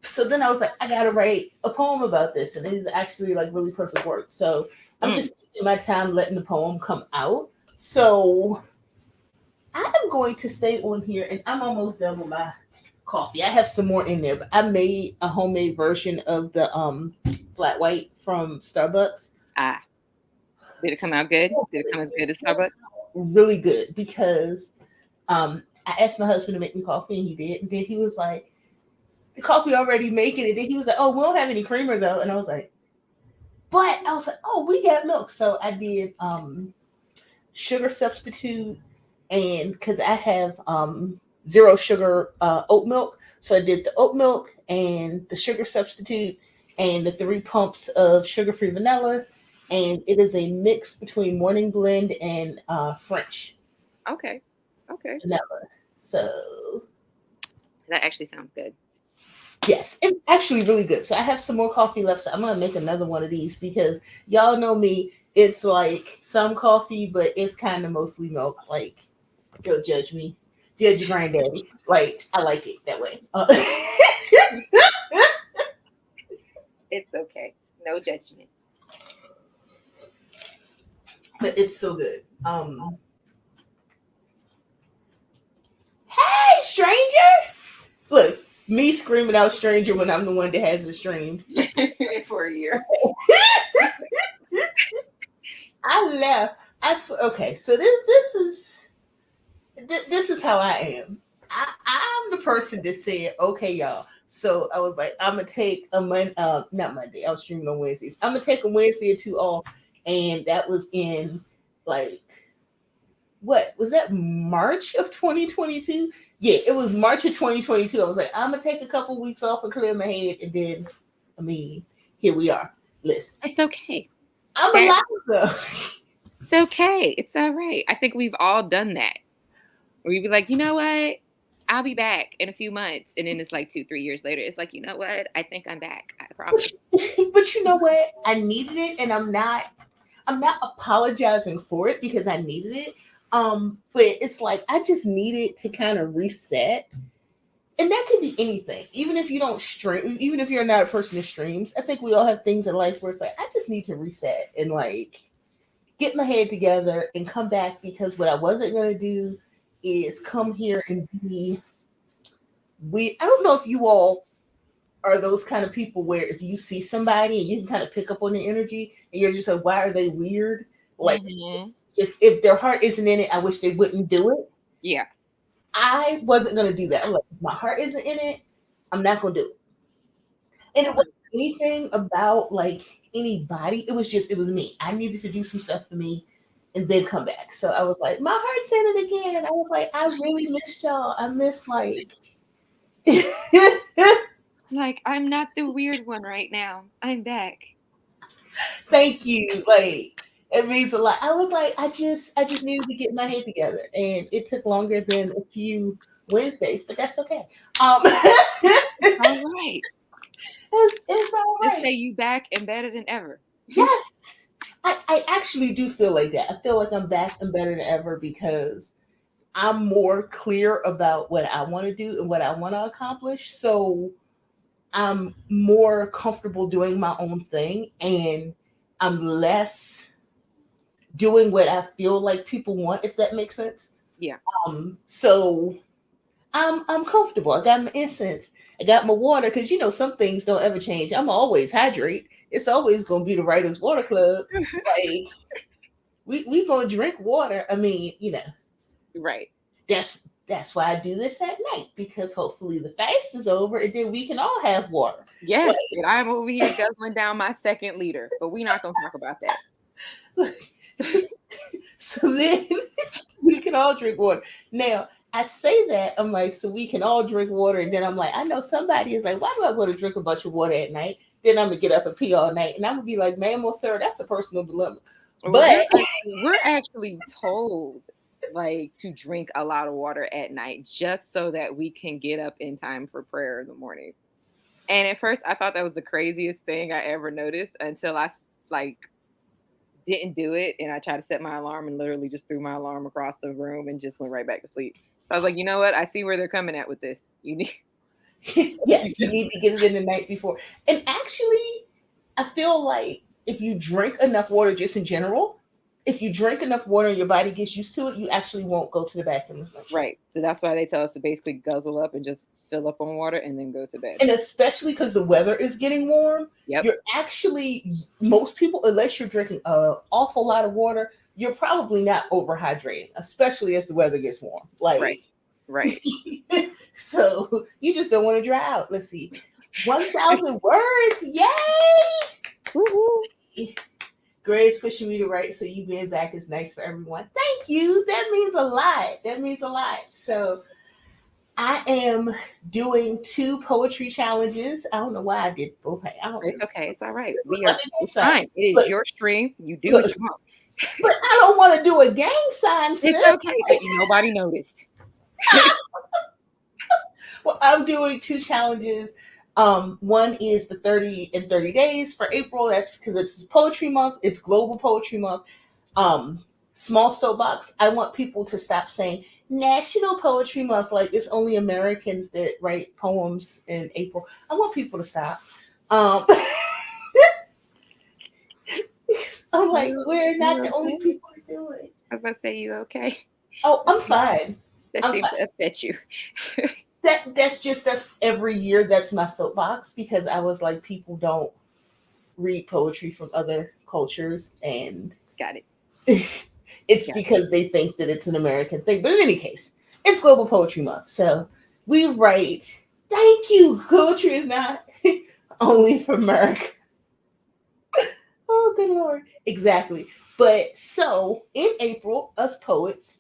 Speaker 1: So then I was like, I gotta write a poem about this, and it's actually like really perfect words. So I'm just taking my time letting the poem come out. So I'm going to stay on here, and I'm almost done with my coffee. I have some more in there, but I made a homemade version of the flat white from Starbucks.
Speaker 2: Did it come out good? Did it come as good as Starbucks?
Speaker 1: Really good because I asked my husband to make me coffee, and he did. And then he was like, the coffee already making it. And he was like, oh, we don't have any creamer though. And I was like, oh, we got milk. So I did sugar substitute, and because I have zero sugar oat milk. So I did the oat milk and the sugar substitute and the 3 pumps of sugar-free vanilla. And it is a mix between morning blend and French.
Speaker 2: Okay.
Speaker 1: Vanilla. So
Speaker 2: that actually sounds good.
Speaker 1: Yes, it's actually really good. So I have some more coffee left. So I'm going to make another one of these because y'all know me. It's like some coffee, but it's kind of mostly milk. Like, don't judge me. Judge your granddaddy. Like, I like it that way.
Speaker 2: It's okay. No judgment.
Speaker 1: But it's so good. Hey, stranger! Look. Me screaming out stranger when I'm the one that has the stream.
Speaker 2: For a year.
Speaker 1: I left. I swear. Okay, so this is how I am. I'm the person that said, okay, y'all. So I was like, I'm gonna take a not Monday. I was streaming on Wednesdays. I'm gonna take a Wednesday or 2 off, and that was in like what was that, March of 2022? Yeah, it was March of 2022. I was like, I'm gonna take a couple weeks off and clear my head, and then, here we are. Listen,
Speaker 2: it's okay.
Speaker 1: I'm alive though.
Speaker 2: It's okay. It's all right. I think we've all done that. Where you'd be like, you know what? I'll be back in a few months, and then it's like 2-3 years later. It's like, you know what? I think I'm back. I promise.
Speaker 1: But you know what? I needed it, and I'm not apologizing for it because I needed it. But it's like I just needed to kind of reset. And that could be anything. Even if you don't stream, even if you're not a person that streams, I think we all have things in life where it's like, I just need to reset and like get my head together and come back, because what I wasn't gonna do is come here and be weird. I don't know if you all are those kind of people where if you see somebody and you can kind of pick up on the energy and you're just like, why are they weird? Like just if their heart isn't in it, I wish they wouldn't do it.
Speaker 2: Yeah.
Speaker 1: I wasn't going to do that. I'm like, if my heart isn't in it, I'm not going to do it. And it wasn't anything about like anybody. It was me. I needed to do some stuff for me and then come back. So I was like, my heart's in it again. I was like, I really missed y'all. I miss like.
Speaker 2: like, I'm not the weird one right now. I'm back.
Speaker 1: Thank you. Like it means a lot. I was like, I just needed to get my head together, and it took longer than a few Wednesdays, but that's okay.
Speaker 2: All right.
Speaker 1: It's all
Speaker 2: Just say
Speaker 1: right.
Speaker 2: you back and better than ever.
Speaker 1: Yes, I actually do feel like that. I feel like I'm back and better than ever because I'm more clear about what I want to do and what I want to accomplish. So I'm more comfortable doing my own thing, and I'm less doing what I feel like people want, if that makes sense.
Speaker 2: Yeah.
Speaker 1: So I'm comfortable. I got my incense. I got my water because some things don't ever change. I'm always hydrate. It's always gonna be the Writers Water Club. Like we gonna drink water. I mean,
Speaker 2: Right.
Speaker 1: that's why I do this at night because hopefully the fast is over and then we can all have water.
Speaker 2: Yes. And I'm over here guzzling down my 2nd liter, but we're not going to talk about that.
Speaker 1: So then we can all drink water. Now, I say that, I'm like, so we can all drink water. And then I'm like, I know somebody is like, why do I want to drink a bunch of water at night? Then I'm going to get up and pee all night. And I'm going to be like, ma'am or sir, that's a personal dilemma.
Speaker 2: Well,
Speaker 1: But
Speaker 2: we're actually told like to drink a lot of water at night just so that we can get up in time for prayer in the morning. And at first I thought that was the craziest thing I ever noticed until I like didn't do it, and I tried to set my alarm and literally just threw my alarm across the room and just went right back to sleep. So I was like, you know what? I see where they're coming at with this. You need
Speaker 1: yes, you need to get it in the night before. And actually, I feel like if you drink enough water just in general, if you drink enough water and your body gets used to it, you actually won't go to the bathroom as much.
Speaker 2: Right. So that's why they tell us to basically guzzle up and just fill up on water and then go to bed.
Speaker 1: And especially because the weather is getting warm,
Speaker 2: Yep.
Speaker 1: you're actually, most people, unless you're drinking an awful lot of water, you're probably not overhydrating, especially as the weather gets warm. Like,
Speaker 2: Right.
Speaker 1: So you just don't want to dry out. Let's see. 1,000 words. Yay!
Speaker 2: Woo-hoo.
Speaker 1: Gray's pushing me to write, so you being back is nice for everyone. Thank you. That means a lot. That means a lot. So I am doing 2 poetry challenges. I don't know why I did both.
Speaker 2: It's okay. It's all right. It's
Speaker 1: Gang
Speaker 2: fine. It is
Speaker 1: Look,
Speaker 2: your stream. You do what you want.
Speaker 1: But I don't want to do a gang sign, sis.
Speaker 2: It's okay. Nobody noticed.
Speaker 1: Well, I'm doing 2 challenges. One is the 30 in 30 days for April. That's because it's poetry month. It's global poetry month. Small soapbox. I want people to stop saying National Poetry Month like it's only Americans that write poems in April. I want people to stop. I'm like, we're not the only people to do it.
Speaker 2: I was about to say, you okay?
Speaker 1: Oh, I'm fine.
Speaker 2: That seems to upset you.
Speaker 1: That's every year. That's my soapbox because I was like, people don't read poetry from other cultures, and
Speaker 2: Got it.
Speaker 1: it's because they think that it's an American thing. But in any case, it's Global Poetry Month, so we write. Thank you. Poetry is not only for America. Oh, good Lord. Exactly. But so in April, us poets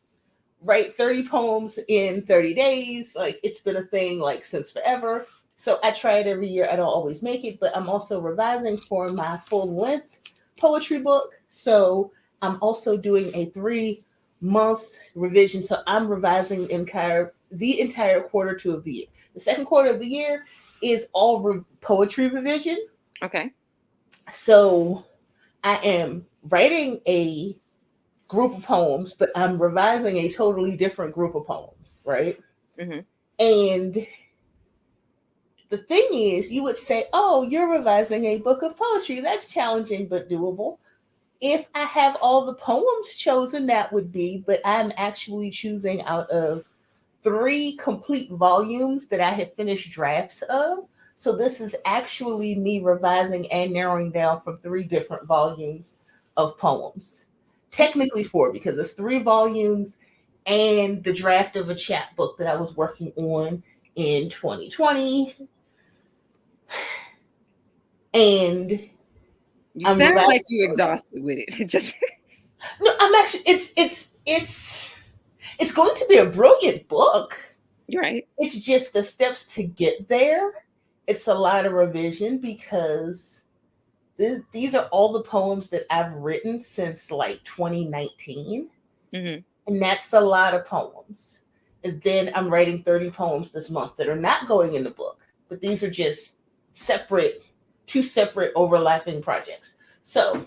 Speaker 1: write 30 poems in 30 days. Like it's been a thing like since forever. So I try it every year. I don't always make it, but I'm also revising for my full length poetry book. So I'm also doing a 3-month revision. So I'm revising the entire quarter 2 of the year. The second quarter of the year is all poetry revision.
Speaker 2: Okay.
Speaker 1: So I am writing a group of poems, but I'm revising a totally different group of poems, right?
Speaker 2: Mm-hmm.
Speaker 1: And the thing is, you would say, oh, you're revising a book of poetry. That's challenging, but doable. If I have all the poems chosen, that would be, but I'm actually choosing out of 3 complete volumes that I have finished drafts of. So this is actually me revising and narrowing down from 3 different volumes of poems. Technically 4, because it's 3 volumes and the draft of a chapbook that I was working on in 2020. And
Speaker 2: you sound like you exhausted with it. Just
Speaker 1: no, I'm actually it's going to be a brilliant book.
Speaker 2: You're right.
Speaker 1: It's just the steps to get there it's a lot of revision because these are all the poems that I've written since like 2019.
Speaker 2: Mm-hmm.
Speaker 1: And that's a lot of poems. And then I'm writing 30 poems this month that are not going in the book, but these are just two separate overlapping projects. So,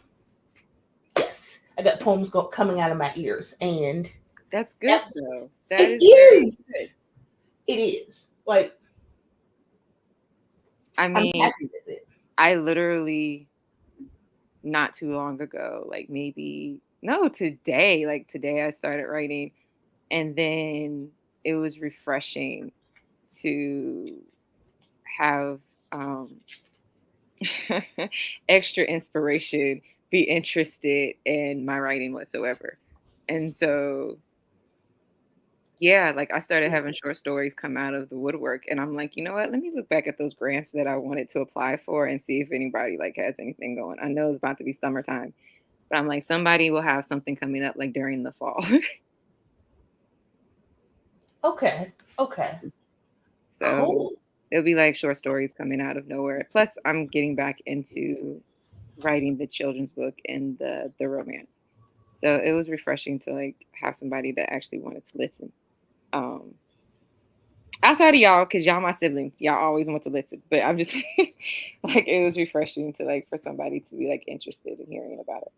Speaker 1: yes, I got poems coming out of my ears. And
Speaker 2: That's good, though. That
Speaker 1: it
Speaker 2: is very
Speaker 1: is.
Speaker 2: good.
Speaker 1: It is. Like,
Speaker 2: I
Speaker 1: I'm
Speaker 2: mean,
Speaker 1: happy with it.
Speaker 2: I literally, not too long ago, like today I started writing, and then it was refreshing to have extra inspiration, be interested in my writing whatsoever. And so, yeah, like I started having short stories come out of the woodwork, and I'm like, you know what? Let me look back at those grants that I wanted to apply for and see if anybody like has anything going. I know it's about to be summertime, but I'm like, somebody will have something coming up like during the fall.
Speaker 1: Okay.
Speaker 2: So
Speaker 1: Cool.
Speaker 2: it'll be like short stories coming out of nowhere. Plus, I'm getting back into writing the children's book and the romance. So it was refreshing to like have somebody that actually wanted to listen. Um, Outside of y'all, because y'all my siblings, y'all always want to listen. But I'm just like, it was refreshing to like for somebody to be like interested in hearing about it.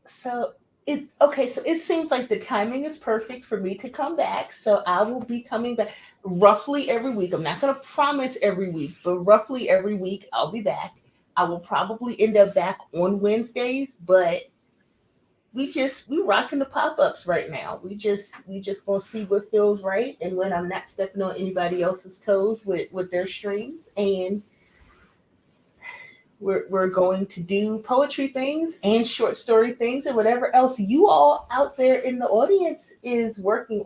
Speaker 1: So so it seems like the timing is perfect for me to come back. So I will be coming back roughly every week. I'm not going to promise every week, but roughly every week I'll be back. I will probably end up back on Wednesdays, but we rocking the pop-ups right now. We just gonna see what feels right and when I'm not stepping on anybody else's toes with their streams. And we're going to do poetry things and short story things and whatever else you all out there in the audience is working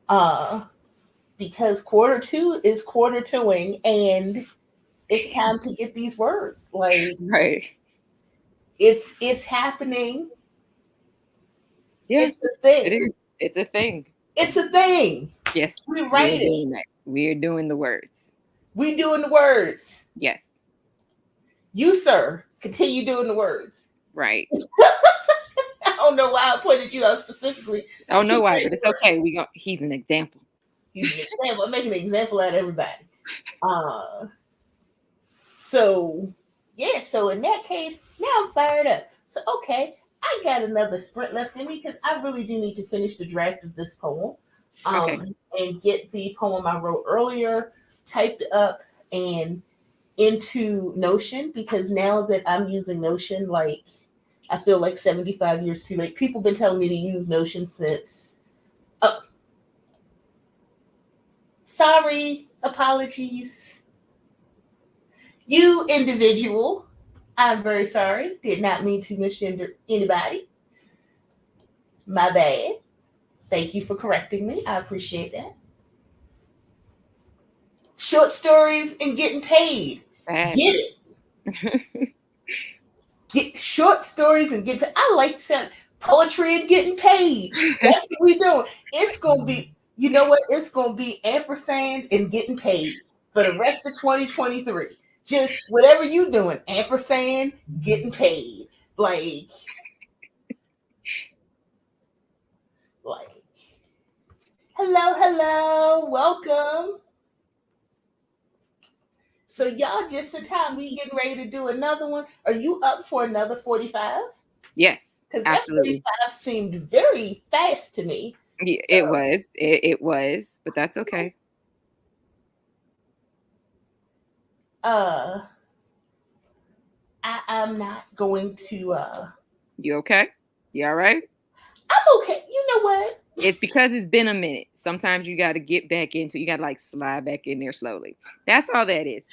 Speaker 1: on. Because quarter two is quarter twoing, and it's time to get these words. Like,
Speaker 2: Right.
Speaker 1: it's happening.
Speaker 2: Yeah,
Speaker 1: It's a thing.
Speaker 2: it is. It's a thing.
Speaker 1: It's a thing.
Speaker 2: Yes,
Speaker 1: We
Speaker 2: we're
Speaker 1: write it.
Speaker 2: doing that. We're doing the words.
Speaker 1: We doing the words.
Speaker 2: Yes,
Speaker 1: You, sir, continue doing the words.
Speaker 2: right.
Speaker 1: I don't know why I pointed you out specifically.
Speaker 2: I don't know
Speaker 1: Keep
Speaker 2: why,
Speaker 1: doing
Speaker 2: but
Speaker 1: the
Speaker 2: it's
Speaker 1: words.
Speaker 2: okay. He's an example.
Speaker 1: He's an example. I'm making an example out of everybody. So yeah, so in that case, now I'm fired up. So okay, I got another sprint left in me because I really do need to finish the draft of this poem.
Speaker 2: Okay.
Speaker 1: And get the poem I wrote earlier typed up and into Notion, because now that I'm using Notion, like I feel like 75 years too late. People been telling me to use Notion since. Oh, sorry, apologies. You individual, I'm very sorry. Did not mean to misgender anybody. My bad. Thank you for correcting me. I appreciate that. Short stories and getting paid.
Speaker 2: Bad.
Speaker 1: Get it. Get short stories and get paid. I like to sound poetry and getting paid. That's what we doing. It's gonna be, you know what? It's gonna be ampersand and getting paid for the rest of 2023. Just whatever you doing, ampersand, getting paid. Like, hello, welcome. So y'all just the time we getting ready to do another one. Are you up for another 45?
Speaker 2: Yes,
Speaker 1: Because that
Speaker 2: absolutely.
Speaker 1: 45 seemed very fast to me.
Speaker 2: Yeah, it was. It was, but that's okay.
Speaker 1: I'm not going to
Speaker 2: You okay? You all right?
Speaker 1: I'm okay. You know what?
Speaker 2: It's because it's been a minute. Sometimes you got to get back into. You got to like slide back in there slowly. That's all that is.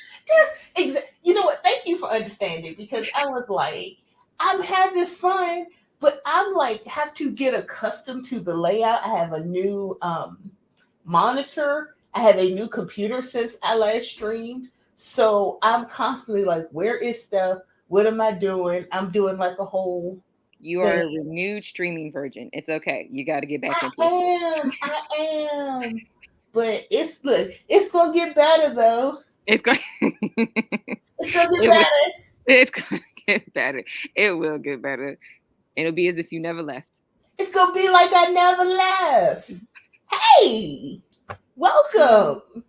Speaker 1: You know what? Thank you for understanding, because I was like, I'm having fun, but I'm like have to get accustomed to the layout. I have a new monitor. I have a new computer since I last streamed. So I'm constantly like, where is stuff? What am I doing? I'm doing like a whole.
Speaker 2: You are a renewed streaming virgin. It's okay. You got to get back into it.
Speaker 1: I am. But it's gonna get better though.
Speaker 2: It's going.
Speaker 1: It's gonna get
Speaker 2: It will.
Speaker 1: better.
Speaker 2: It's going to get better. It will get better. It'll be as if you never left.
Speaker 1: It's gonna be like I never left. Hey, welcome.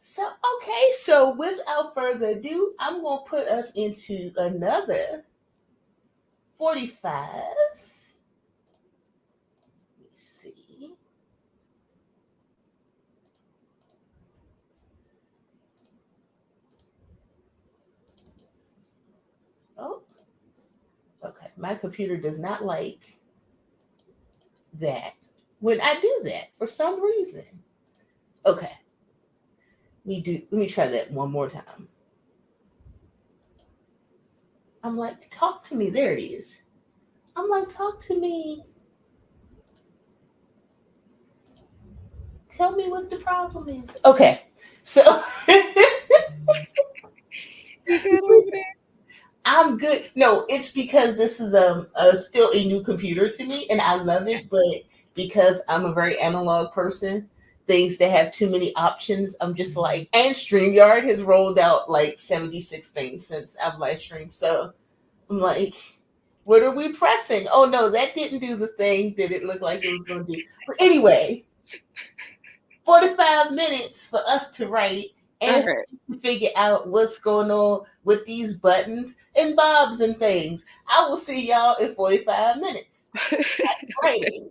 Speaker 1: So okay, so without further ado, I'm gonna put us into another 45. Let's see. Oh, okay. My computer does not like that when I do that for some reason. Okay. Let me try that one more time. I'm like, talk to me. There it is. I'm like, talk to me. Tell me what the problem is. Okay. So
Speaker 2: You good over there?
Speaker 1: I'm good. No, it's because this is still a new computer to me and I love it, but because I'm a very analog person, things that have too many options, I'm just like, and StreamYard has rolled out like 76 things since I've live streamed. So I'm like, what are we pressing? Oh no, that didn't do the thing that it looked like it was going to do. But anyway, 45 minutes for us to write and
Speaker 2: All right.
Speaker 1: to figure out what's going on with these buttons and bobs and things. I will see y'all in 45 minutes. Writing.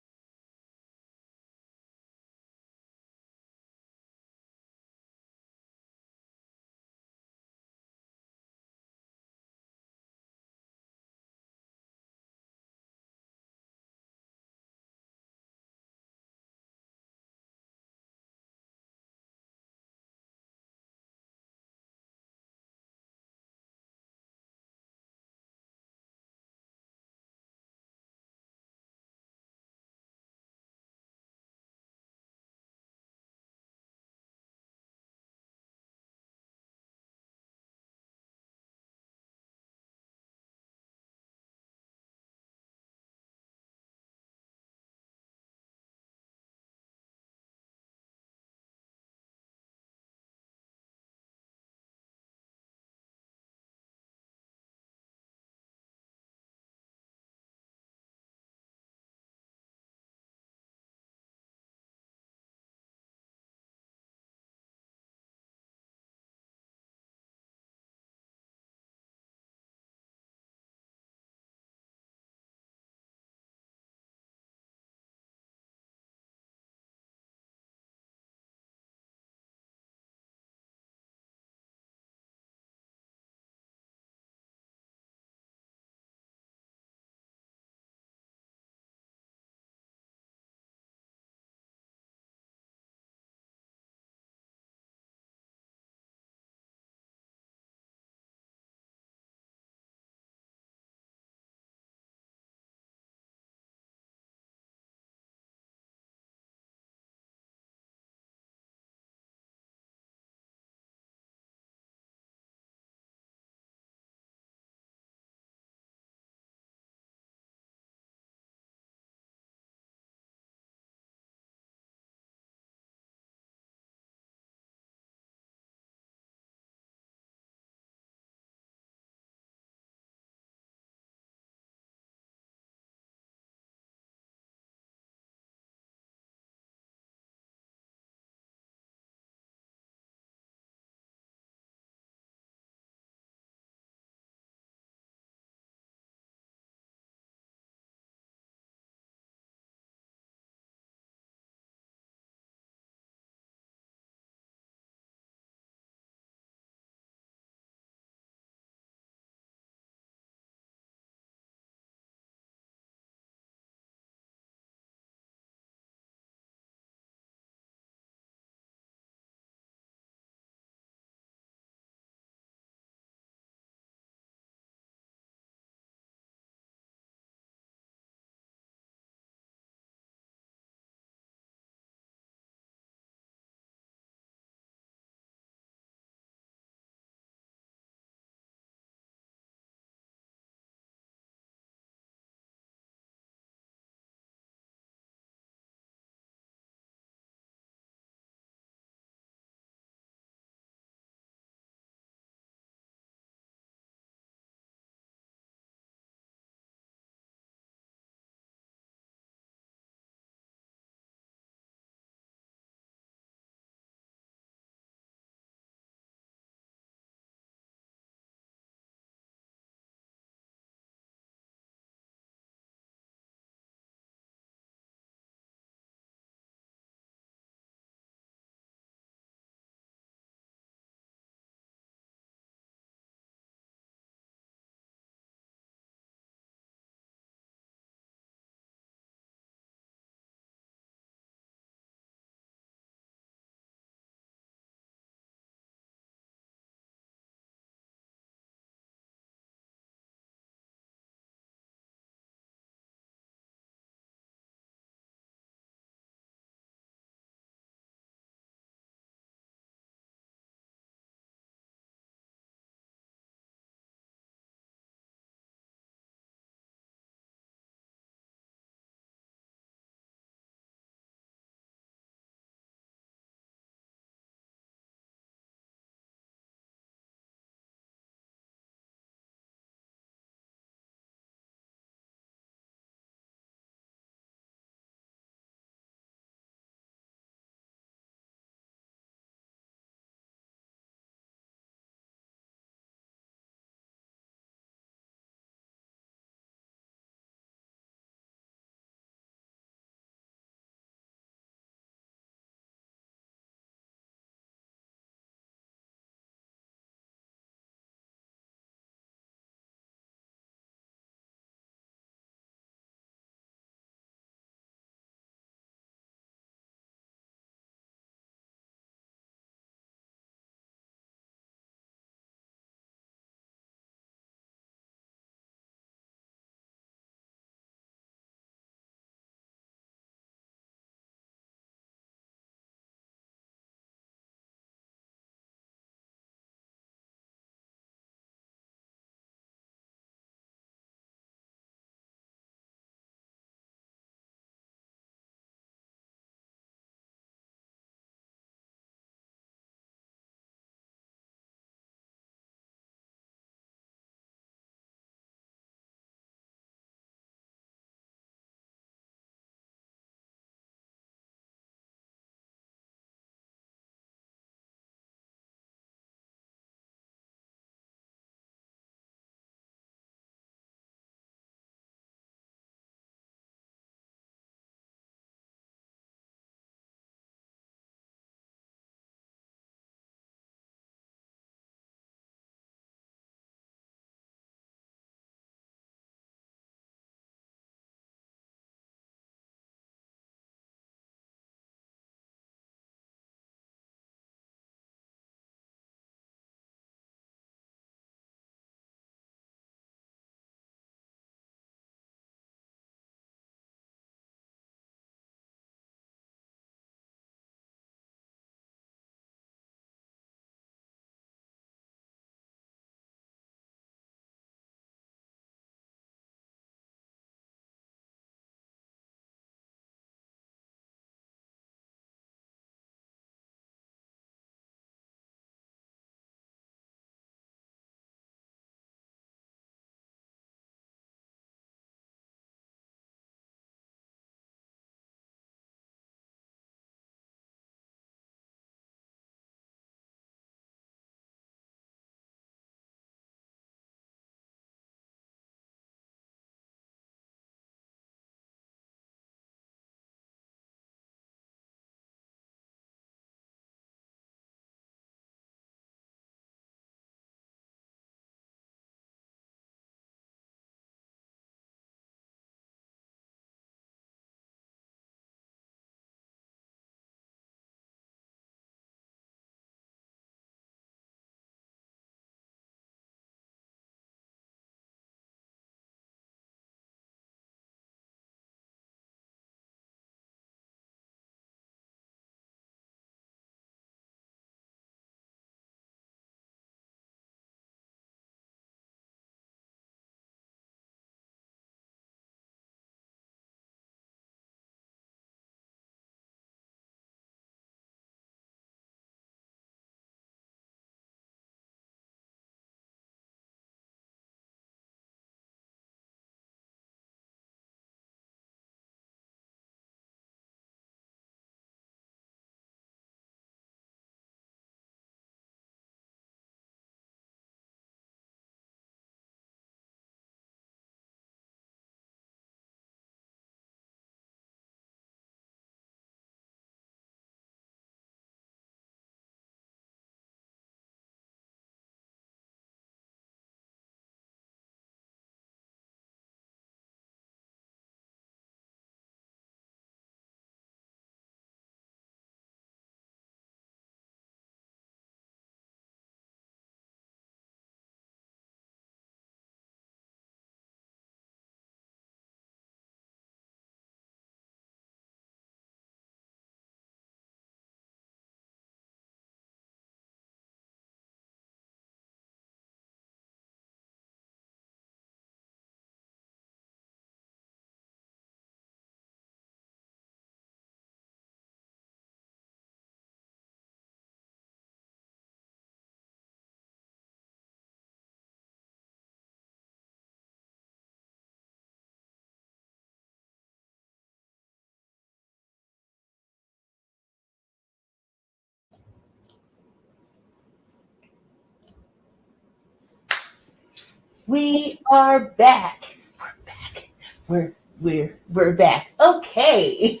Speaker 1: We are back. We're back. We're back. Okay.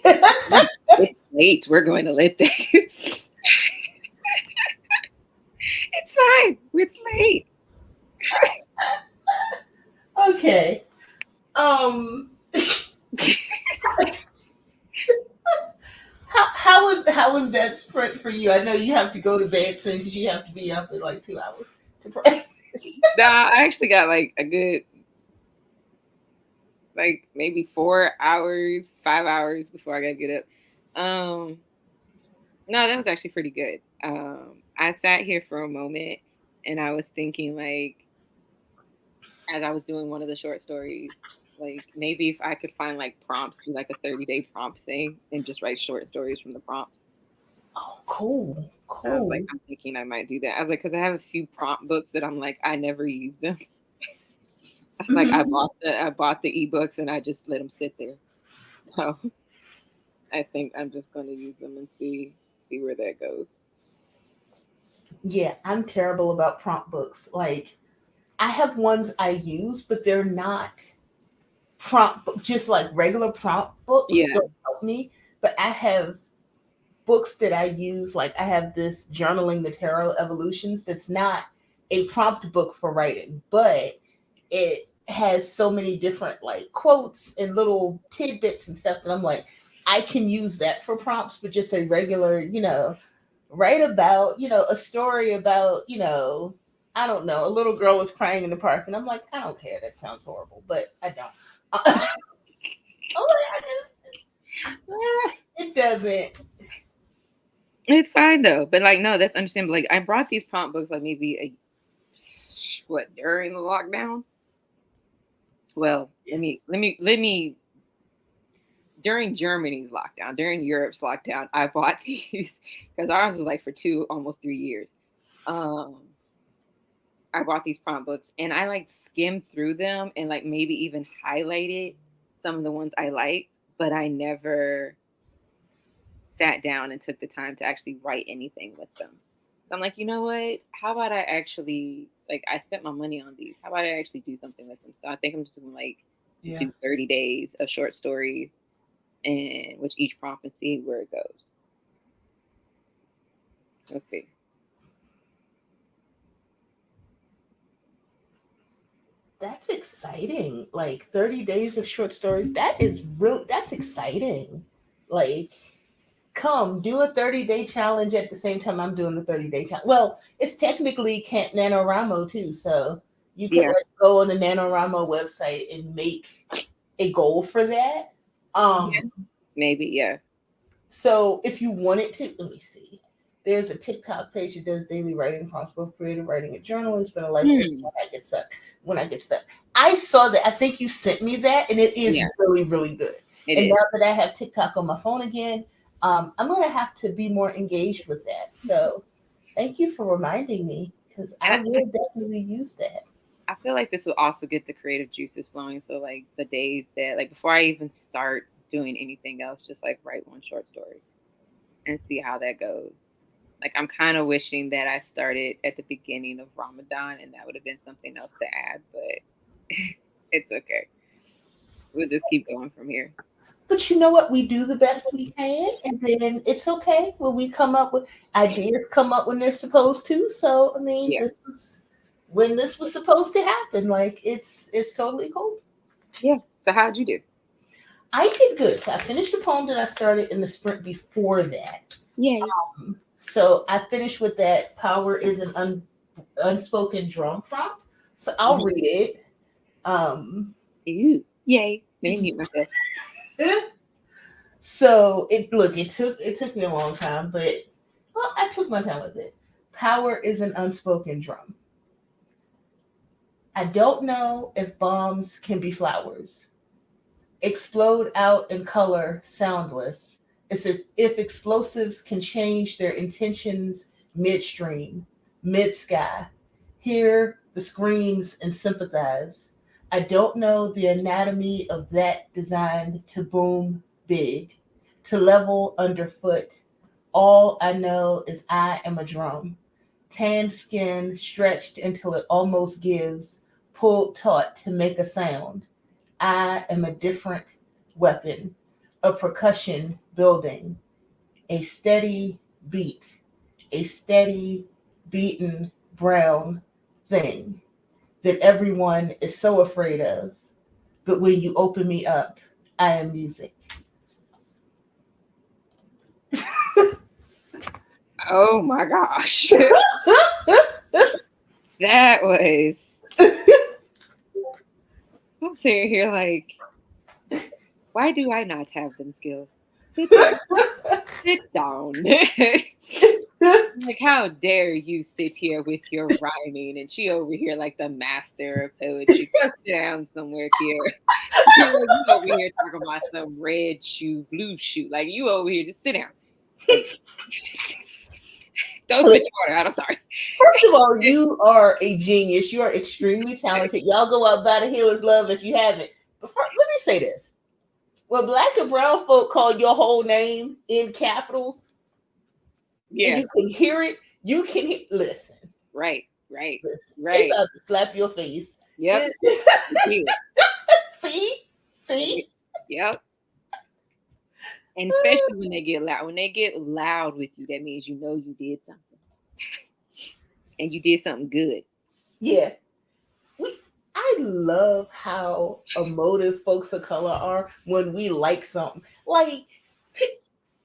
Speaker 2: It's late. We're going to let that. It's fine. It's late.
Speaker 1: Okay. Um how was that sprint for you? I know you have to go to bed soon because you have to be up in like 2 hours to pray.
Speaker 2: Nah, I actually got like a good, like maybe 4 hours, 5 hours before I got to get up. No, that was actually pretty good. I sat here for a moment and I was thinking, like, as I was doing one of the short stories, like maybe if I could find like prompts, do like a 30-day prompt thing and just write short stories from the prompts.
Speaker 1: Oh, cool.
Speaker 2: I was like,
Speaker 1: Cool.
Speaker 2: I'm thinking I might do that. I was like, because I have a few prompt books that I'm like, I never use them. I was like,
Speaker 1: Mhm.
Speaker 2: I bought the ebooks and I just let them sit there. So I think I'm just going to use them and see where that goes.
Speaker 1: Yeah, I'm terrible about prompt books. Like I have ones I use, but they're not just like regular prompt books
Speaker 2: Yeah,
Speaker 1: don't help me. But I have books that I use. Like I have this Journaling the Tarot Evolutions that's not a prompt book for writing, but it has so many different like quotes and little tidbits and stuff that I'm like, I can use that for prompts, but just a regular, write about, a story about, I don't know, a little girl is crying in the park. And I'm like, I don't care. That sounds horrible, but I don't. I it doesn't.
Speaker 2: it's fine though. But like, no, that's understandable. Like, I brought these prompt books like maybe during the lockdown. Well, let me during Germany's lockdown, during Europe's lockdown, I bought these because ours was like for almost 3 years. Um, I bought these prompt books and I like skimmed through them and like maybe even highlighted some of the ones I liked, but I never sat down and took the time to actually write anything with them. So I'm like, you know what? How about I actually like I spent my money on these. How about I actually do something with them? So I think I'm just gonna like
Speaker 1: Yeah.
Speaker 2: do 30 days of short stories and with each prompt and see where it goes. Let's see.
Speaker 1: That's exciting. Like 30 days of short stories. That's exciting. Like, come do a 30-day challenge at the same time I'm doing the 30-day challenge. Well, it's technically Camp NaNoWriMo too. So you could
Speaker 2: Yeah,
Speaker 1: let's go on the NaNoWriMo website and make a goal for that.
Speaker 2: yeah,
Speaker 1: Um,
Speaker 2: maybe, yeah.
Speaker 1: so if you wanted to, let me see. There's a TikTok page that does daily writing prompts, both creative writing and journaling. It's been a lifesaver
Speaker 2: Hmm.
Speaker 1: when I get stuck. I saw that. I think you sent me that, and it is
Speaker 2: Yeah,
Speaker 1: really, really good.
Speaker 2: it
Speaker 1: And
Speaker 2: is.
Speaker 1: now that I have TikTok on my phone again, I'm gonna have to be more engaged with that. So thank you for reminding me because
Speaker 2: And
Speaker 1: I will definitely use that.
Speaker 2: I feel like this will also get the creative juices flowing. So like the days that like before I even start doing anything else, just like write one short story and see how that goes. Like I'm kind of wishing that I started at the beginning of Ramadan and that would have been something else to add, but it's okay. We'll just keep going from here.
Speaker 1: But you know what? We do the best we can, and then it's okay when we come up with ideas. Come up when they're supposed to. So I mean,
Speaker 2: Yeah.
Speaker 1: this was when this was supposed to happen. Like it's totally cool.
Speaker 2: Yeah. So how'd you do?
Speaker 1: I did good. So I finished the poem that I started in the sprint before that.
Speaker 2: Yay.
Speaker 1: So I finished with that. Power is an unspoken drum prompt. So I'll read it. Um,
Speaker 2: Ooh. Yay. Let me mute myself.
Speaker 1: so it took me a long time, but well, I took my time with it. Power is an unspoken drum. I don't know if bombs can be flowers. Explode out in color, soundless. As if explosives can change their intentions midstream, mid sky. Hear the screams and sympathize. I don't know the anatomy of that designed to boom big, to level underfoot. All I know is I am a drum. Tanned skin stretched until it almost gives, taught to make a sound. I am a different weapon, a percussion building, a steady beat, a steady beaten brown thing that everyone is so afraid of. But when you open me up, I am music.
Speaker 2: Oh my gosh. That was. I'm sitting here like, why do I not have them skills? Sit down. Sit down. Like, how dare you sit here with your rhyming, and she over here like the master of poetry. Go sit down somewhere, Kiera. Like, you over here talking about some red shoe, blue shoe. Like, you over here, just sit down. Like, don't spit your water out. I'm sorry.
Speaker 1: First of all, you are a genius. You are extremely talented. Y'all go out by the Healer's Love if you haven't. But let me say this. When black and brown folk call your whole name in capitals, and you can hear it, listen.
Speaker 2: Right.
Speaker 1: Listen.
Speaker 2: Right.
Speaker 1: They about to slap your face.
Speaker 2: Yep.
Speaker 1: See?
Speaker 2: Yep. And especially when they get loud. When they get loud with you, that means you know you did something. And you did something good.
Speaker 1: Yeah. I love how emotive folks of color are when we like something. Like,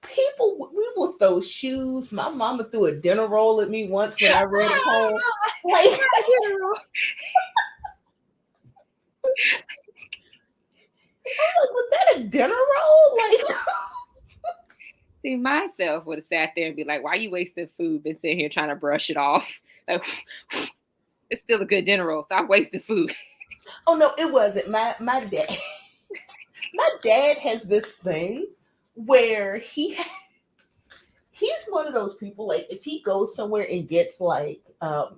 Speaker 1: people, we will throw shoes. My mama threw a dinner roll at me once when I read a poem. Like, I'm like, was that a dinner roll? Like,
Speaker 2: see, myself would have sat there and be like, why are you wasting food? Been sitting here trying to brush it off. Like, it's still a good dinner roll. Stop wasting food.
Speaker 1: Oh no, it wasn't. My dad. My dad has this thing where he's one of those people, like, if he goes somewhere and gets like a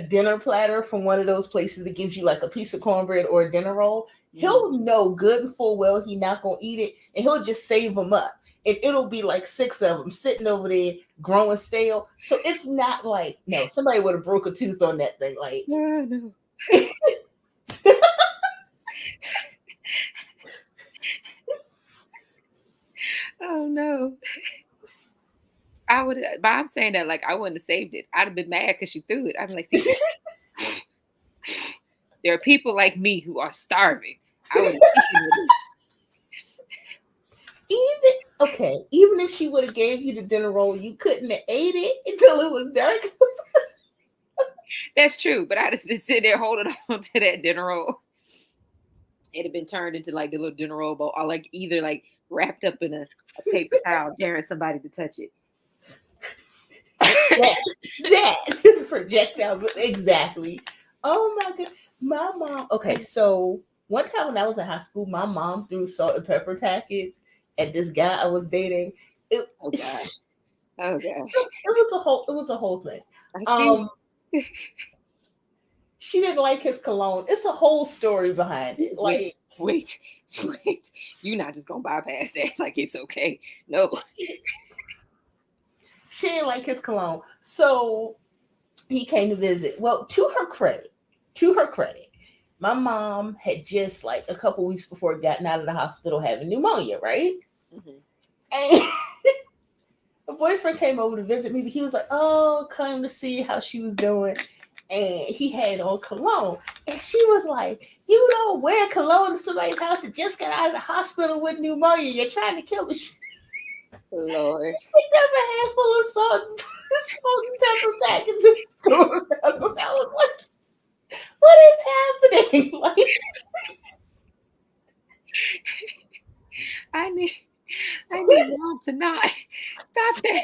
Speaker 1: dinner platter from one of those places that gives you like a piece of cornbread or a dinner roll, he'll know good and full well he's not gonna eat it, and he'll just save them up. And it'll be like 6 of them sitting over there growing stale. So it's not like, no, somebody would have broke a tooth on that thing. Like,
Speaker 2: no. Oh no. I would, but I'm saying that like I wouldn't have saved it. I'd have been mad because she threw it. I'd be like, see, there are people like me who are starving. I would have
Speaker 1: even if she would have gave you the dinner roll, you couldn't have ate it until it was dark.
Speaker 2: That's true, but I'd have been sitting there holding on to that dinner roll. It'd have been turned into like the little dinner roll bowl, or like either like wrapped up in a paper towel, daring somebody to touch it.
Speaker 1: that projectile, exactly. Oh my god, my mom. Okay, so one time when I was in high school, my mom threw salt and pepper packets at this guy I was dating.
Speaker 2: Oh gosh.
Speaker 1: It was a whole thing. She didn't like his cologne. It's a whole story behind it. Like,
Speaker 2: wait. You're not just gonna bypass that like it's okay. No.
Speaker 1: She didn't like his cologne. So he came to visit. Well, to her credit, my mom had just like a couple weeks before gotten out of the hospital having pneumonia, right? Mm-hmm. And her boyfriend came over to visit me, but he was like, oh, come to see how she was doing. And he had on cologne. And she was like, you don't wear cologne to somebody's house that just got out of the hospital with pneumonia. You're trying to kill me.
Speaker 2: Lord.
Speaker 1: She picked up a handful of salt and pepper packets and threw them out. I was like, what is happening? Like,
Speaker 2: I need mom to not stop that.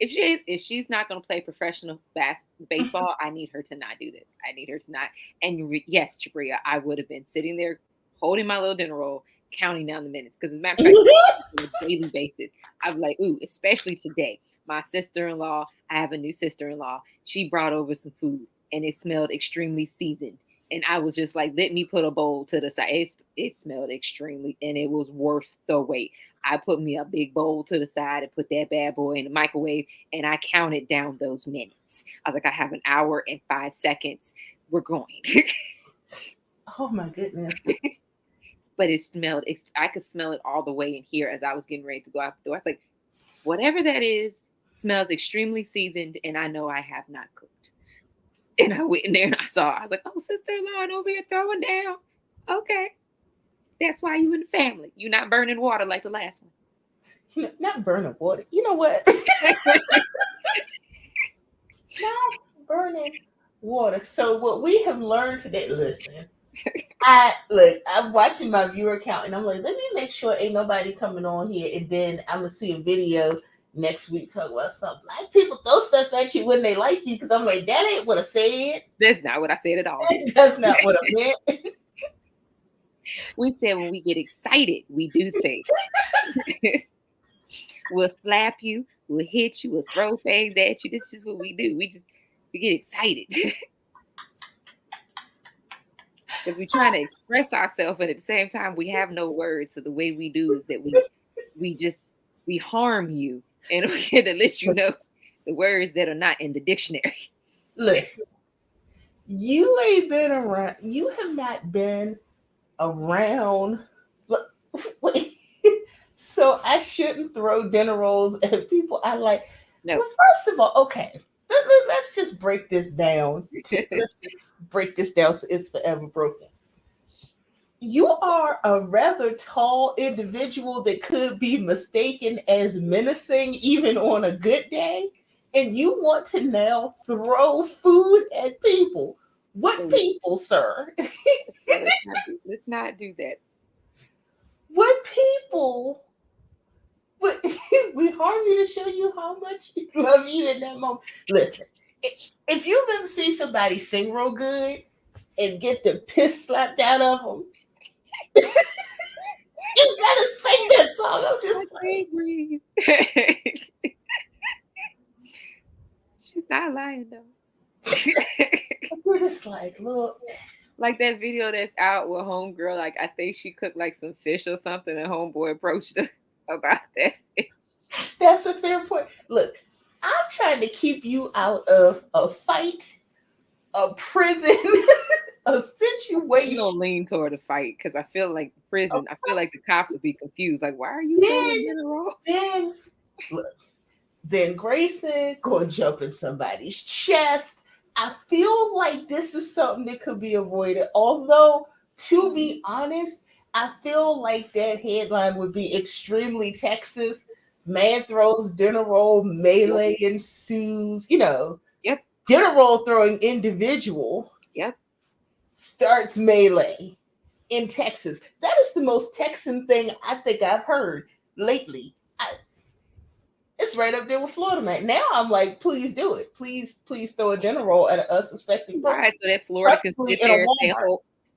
Speaker 2: If she's not going to play professional baseball, I need her to not do this. I need her to not. And yes, Jabria, I would have been sitting there holding my little dinner roll, counting down the minutes. Because as a matter of fact, on a daily basis, I'm like, ooh, especially today. My sister-in-law, I have a new sister-in-law. She brought over some food, and it smelled extremely seasoned. And I was just like, let me put a bowl to the side. It smelled extremely, and it was worth the wait. I put me a big bowl to the side and put that bad boy in the microwave, and I counted down those minutes. I was like, I have an hour and 5 seconds. we're going.
Speaker 1: Oh my goodness.
Speaker 2: But it smelled, I could smell it all the way in here as I was getting ready to go out the door. I was like, whatever that is smells extremely seasoned, and I know I have not cooked. And I went in there and I was like, oh, sister-in-law over here throwing down. Okay. That's why you in the family. You're not burning water like the last one.
Speaker 1: Not burning water. You know what? Not burning water. So what we have learned today, listen, I'm watching my viewer count and I'm like, let me make sure ain't nobody coming on here, and then I'm gonna see a video next week talk about something. Like, people throw stuff at you when they like you, because I'm like, that ain't what I said.
Speaker 2: That's not what I said at all.
Speaker 1: That's not what I meant.
Speaker 2: We said when we get excited, we do things. We'll slap you, we'll hit you, we'll throw things at you. This is just what we do. We get excited. Because we're trying to express ourselves, and at the same time, we have no words. So the way we do is that we harm you in order to let you know the words that are not in the dictionary.
Speaker 1: Listen, you ain't been around. You have not been around. Wait. So I shouldn't throw dinner rolls at people I like.
Speaker 2: No.
Speaker 1: Well, first of all, okay, let's just break this down. Let's break this down so it's forever broken. You are a rather tall individual that could be mistaken as menacing even on a good day, and you want to now throw food at people. What people, sir?
Speaker 2: Let's not do that.
Speaker 1: What people? But we harm you to show you how much we love you in that moment. Listen, if you've ever seen somebody sing real good and get the piss slapped out of them, you gotta sing that song. I'm just
Speaker 2: angry. She's not lying though.
Speaker 1: It's like, look,
Speaker 2: like that video that's out with homegirl. Like, I think she cooked like some fish or something, and homeboy approached her about that fish.
Speaker 1: That's a fair point. Look, I'm trying to keep you out of a fight, a prison, a situation.
Speaker 2: You don't lean toward a fight, because I feel like prison. I feel like the cops would be confused. Like, why are you throwing dinner rolls?
Speaker 1: Then Grayson go and jump in somebody's chest. I feel like this is something that could be avoided. Although, to be honest, I feel like that headline would be extremely Texas. Man throws dinner roll, melee ensues. You know,
Speaker 2: yep.
Speaker 1: Dinner roll throwing individual.
Speaker 2: Yep.
Speaker 1: Starts melee in Texas. That is the most Texan thing I think I've heard lately. It's right up there with Florida, man. Now I'm like, please do it. Please throw a dinner roll at a suspecting person.
Speaker 2: Right, so that Florida can sit there and say,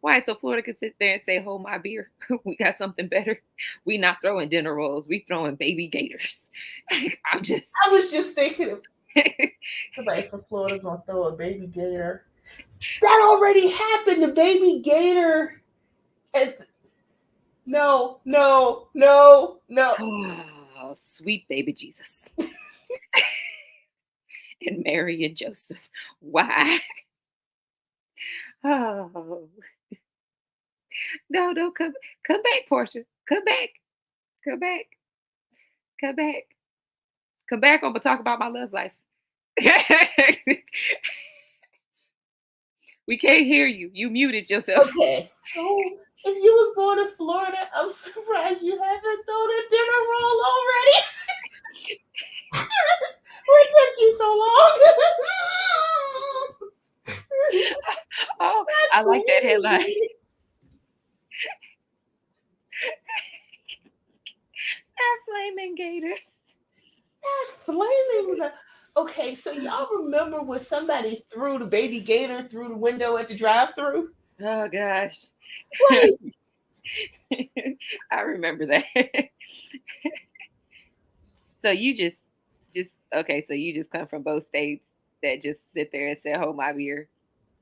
Speaker 2: why? So Florida can sit there and say, hold my beer. We got something better. We not throwing dinner rolls. We throwing baby gators. I
Speaker 1: was just thinking somebody from Florida gonna throw a baby gator. That already happened. The baby gator. No.
Speaker 2: Oh, sweet baby Jesus. And Mary and Joseph. Why? Oh. No, come back, Portia. Come back. I'm gonna talk about my love life. We can't hear you. You muted yourself.
Speaker 1: Okay. So if you was born in Florida, I'm surprised you haven't thrown a dinner roll already. What took you so long?
Speaker 2: Oh, I like that headline. Not flaming gators.
Speaker 1: Not flaming. Okay, so y'all remember when somebody threw the baby gator through the window at the drive-thru?
Speaker 2: Oh gosh. I remember that. So you just okay, so you just come from both states that just sit there and say, hold my beer.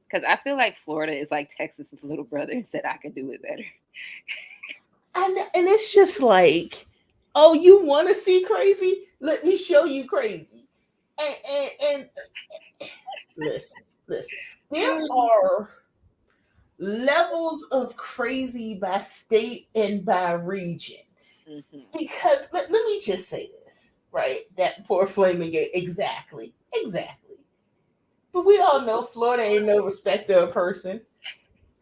Speaker 2: Because I feel like Florida is like Texas's little brother and said, I can do it better.
Speaker 1: And it's just like, oh, you want to see crazy? Let me show you crazy. And listen, listen. There are levels of crazy by state and by region.
Speaker 2: Mhm.
Speaker 1: Because let me just say this, right? That poor flaming gate. Exactly. But we all know Florida ain't no respecter of person.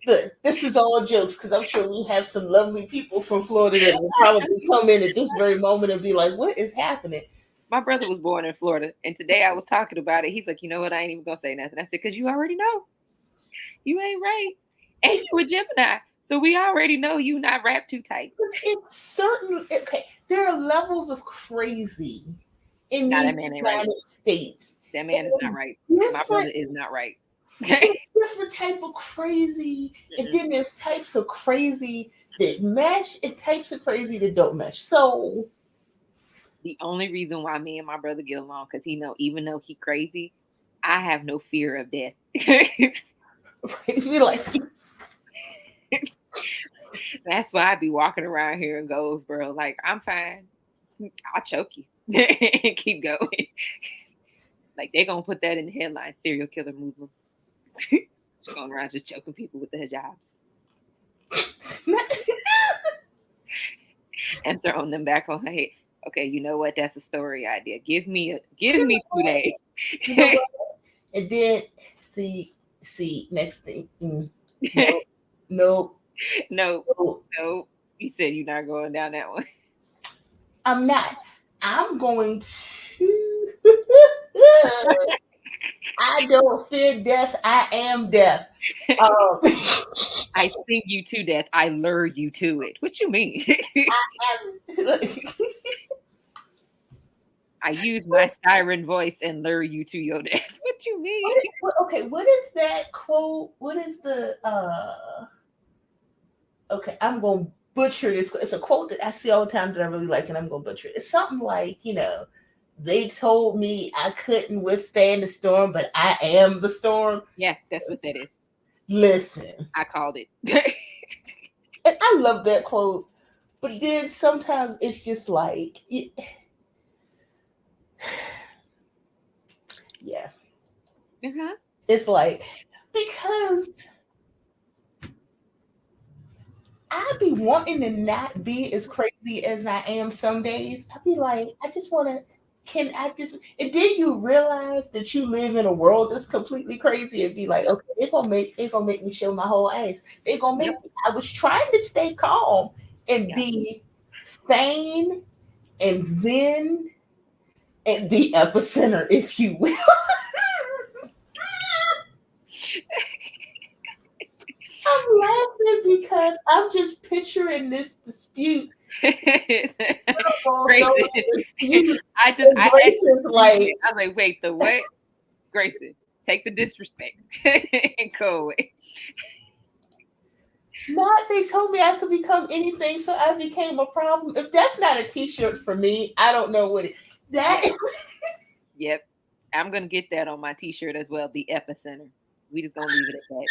Speaker 1: Look, this is all jokes because I'm sure we have some lovely people from Florida that will probably come in at this very moment and be like, what is happening?
Speaker 2: My brother was born in Florida, and today I was talking about it. He's like, you know what? I ain't even gonna say nothing. I said, because you already know. You ain't right. And you a Gemini. So we already know you not wrapped too tight.
Speaker 1: It's certain, okay, there are levels of crazy in
Speaker 2: Nah,
Speaker 1: the
Speaker 2: that man ain't
Speaker 1: United
Speaker 2: right.
Speaker 1: States.
Speaker 2: That man is not right. My brother is not right.
Speaker 1: Different type of crazy, and then there's types of crazy that mesh and types of crazy that don't mesh. So
Speaker 2: The only reason why me and my brother get along, because he know, even though he crazy, I have no fear of death.
Speaker 1: you're like,
Speaker 2: That's why I be walking around here in Goldsboro like, I'm fine. I'll choke you. Keep going. Like, they're going to put that in the headline, serial killer Muslim. She's going around just choking people with the hijabs and throwing them back on her head. Okay, you know what? That's a story idea. Give me 2 days.
Speaker 1: you know what? And then see, next thing. No.
Speaker 2: No. You said you're not going down that one.
Speaker 1: I'm not. I'm going to. I don't fear death. I am death.
Speaker 2: I sing you to death. I lure you to it. What you mean? I use my siren voice and lure you to your death. What you mean?
Speaker 1: What is that quote? What is the okay, I'm gonna butcher this. It's a quote that I see all the time that I really like, and I'm gonna butcher it. It's something like, they told me I couldn't withstand the storm, but I am the storm.
Speaker 2: Yeah, that's what that is.
Speaker 1: Listen,
Speaker 2: I called it.
Speaker 1: And I love that quote, but then sometimes it's just like, yeah, it's like, because I be wanting to not be as crazy as I am some days. I be like, I just want to. And then you realize that you live in a world that's completely crazy and be like, okay, they're gonna make me show my whole ass. They're gonna make me. I was trying to stay calm and be sane and zen at the epicenter, if you will. I'm laughing because I'm just picturing this dispute.
Speaker 2: Grayson. I
Speaker 1: was
Speaker 2: like, wait, the what? Grayson, take the disrespect and go away.
Speaker 1: Not they told me I could become anything, so I became a problem. If that's not a t-shirt for me, I don't know what that is.
Speaker 2: Yep. I'm gonna get that on my t-shirt as well, the epicenter. We just gonna leave it at that.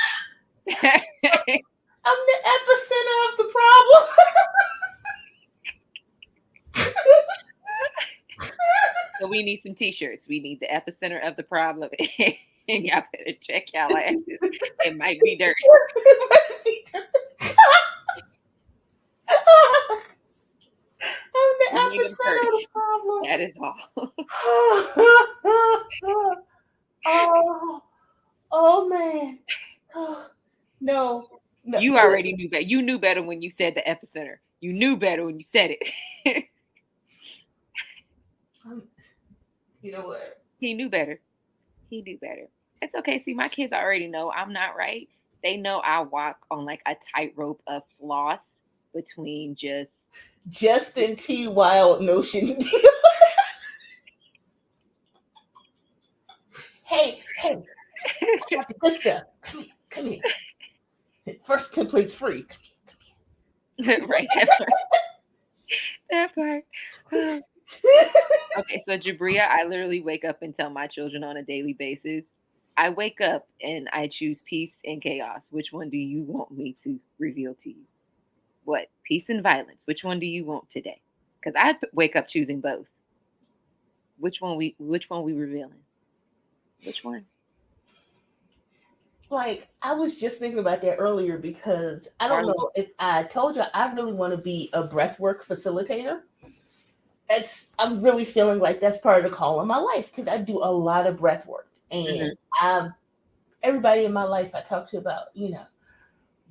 Speaker 1: I'm the epicenter of the problem.
Speaker 2: So we need some t-shirts. We need the epicenter of the problem. And y'all better check y'all asses. It might be dirty.
Speaker 1: I'm the epicenter of the problem.
Speaker 2: That is all.
Speaker 1: Oh man. No.
Speaker 2: You already knew better. You knew better when you said the epicenter. You knew better when you said it.
Speaker 1: You know what?
Speaker 2: He knew better. It's okay. See, my kids already know I'm not right. They know I walk on like a tightrope of floss between just
Speaker 1: Justin T. Wild Notion. Hey, I got the good stuff. Come here. First template's free.
Speaker 2: Right. That part. Okay, so Jabria, I literally wake up and tell my children on a daily basis. I wake up and I choose peace and chaos. Which one do you want me to reveal to you? What? Peace and violence. Which one do you want today? Because I wake up choosing both. Which one we revealing? Which one?
Speaker 1: Like, I was just thinking about that earlier because I don't
Speaker 2: Darling.
Speaker 1: know if I told you I really want to be a breathwork facilitator. I'm really feeling like that's part of the call in my life because I do a lot of breath work. And
Speaker 2: Mhm.
Speaker 1: I everybody in my life I talk to about,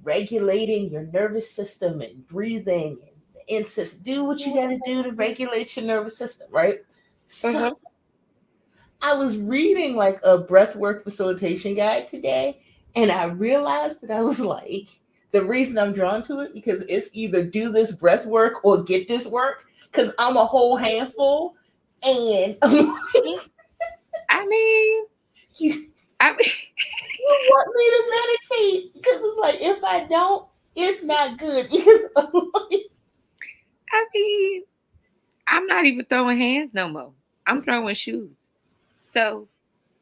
Speaker 1: regulating your nervous system and breathing and the incense. Do what you got to do to regulate your nervous system, right? So
Speaker 2: Uh-huh.
Speaker 1: I was reading like a breathwork facilitation guide today, and I realized that I was like, the reason I'm drawn to it because it's either do this breath work or get this work because I'm a whole handful, and I'm like,
Speaker 2: I mean,
Speaker 1: you
Speaker 2: I mean,
Speaker 1: you want me to meditate because it's like if I don't, it's not good because I'm like,
Speaker 2: I mean, I'm not even throwing hands no more. I'm throwing shoes. So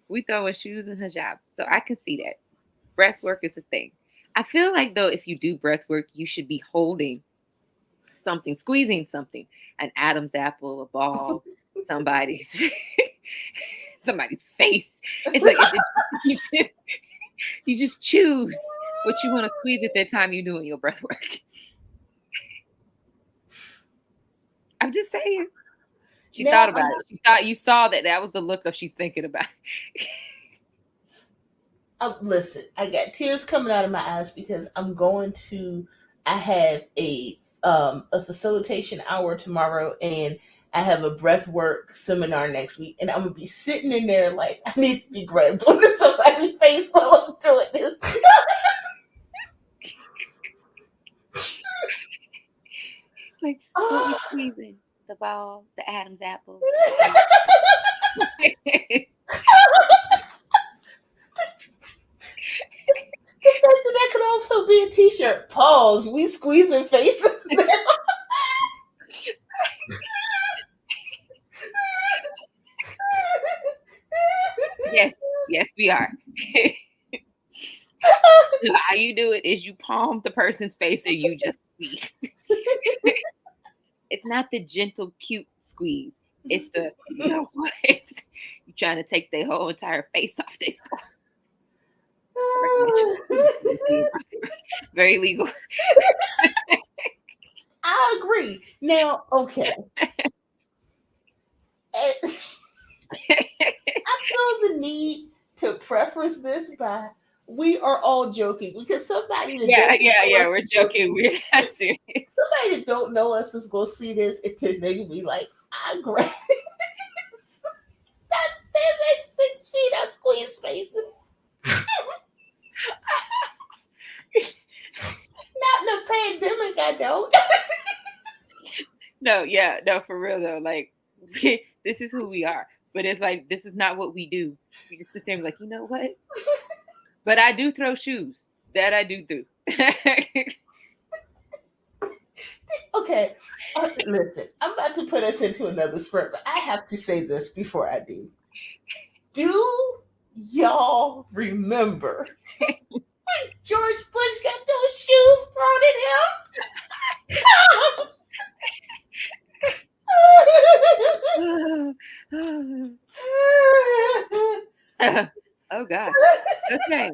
Speaker 2: we throwing shoes in hijab. So I can see that. Breath work is a thing. I feel like though, if you do breath work, you should be holding something, squeezing something, an Adam's apple, a ball, somebody's somebody's face. It's like you just you just choose what you want to squeeze at that time you're doing your breath work. I'm just saying. She
Speaker 1: now
Speaker 2: thought about it. She thought you saw that was the look of she thinking about it.
Speaker 1: Listen, I got tears coming out of my eyes because I have a facilitation hour tomorrow and I have a breath work seminar next week and I'm gonna be sitting in there like I need to be grabbed onto somebody's face while I'm doing this.
Speaker 2: Like, what we squeezing? The ball, the Adam's apple.
Speaker 1: The fact that that could also be a t-shirt. Pause. We squeezing faces now.
Speaker 2: Yes, yes, we are. How you do it is you palm the person's face and you just squeeze. It's not the gentle, cute squeeze. It's the, you know what? You trying to take their whole entire face off their skull. Very legal.
Speaker 1: I agree. Now, okay. I feel the need to preface this by we are all joking because somebody that
Speaker 2: Yeah,
Speaker 1: doesn't know us
Speaker 2: we're joking. We're not serious.
Speaker 1: somebody that don't know us is gonna see this and to maybe be like, I grab that makes 6 feet of squeeze faces. Not in a pandemic, I don't.
Speaker 2: No, for real though. Like, this is who we are. But it's like, this is not what we do. We just sit there and be like, you know what? But I do throw shoes. That I do.
Speaker 1: Okay, listen, I'm about to put us into another sprint, but I have to say this before I do. Do y'all remember when George Bush got those shoes thrown at him?
Speaker 2: Oh gosh. Okay.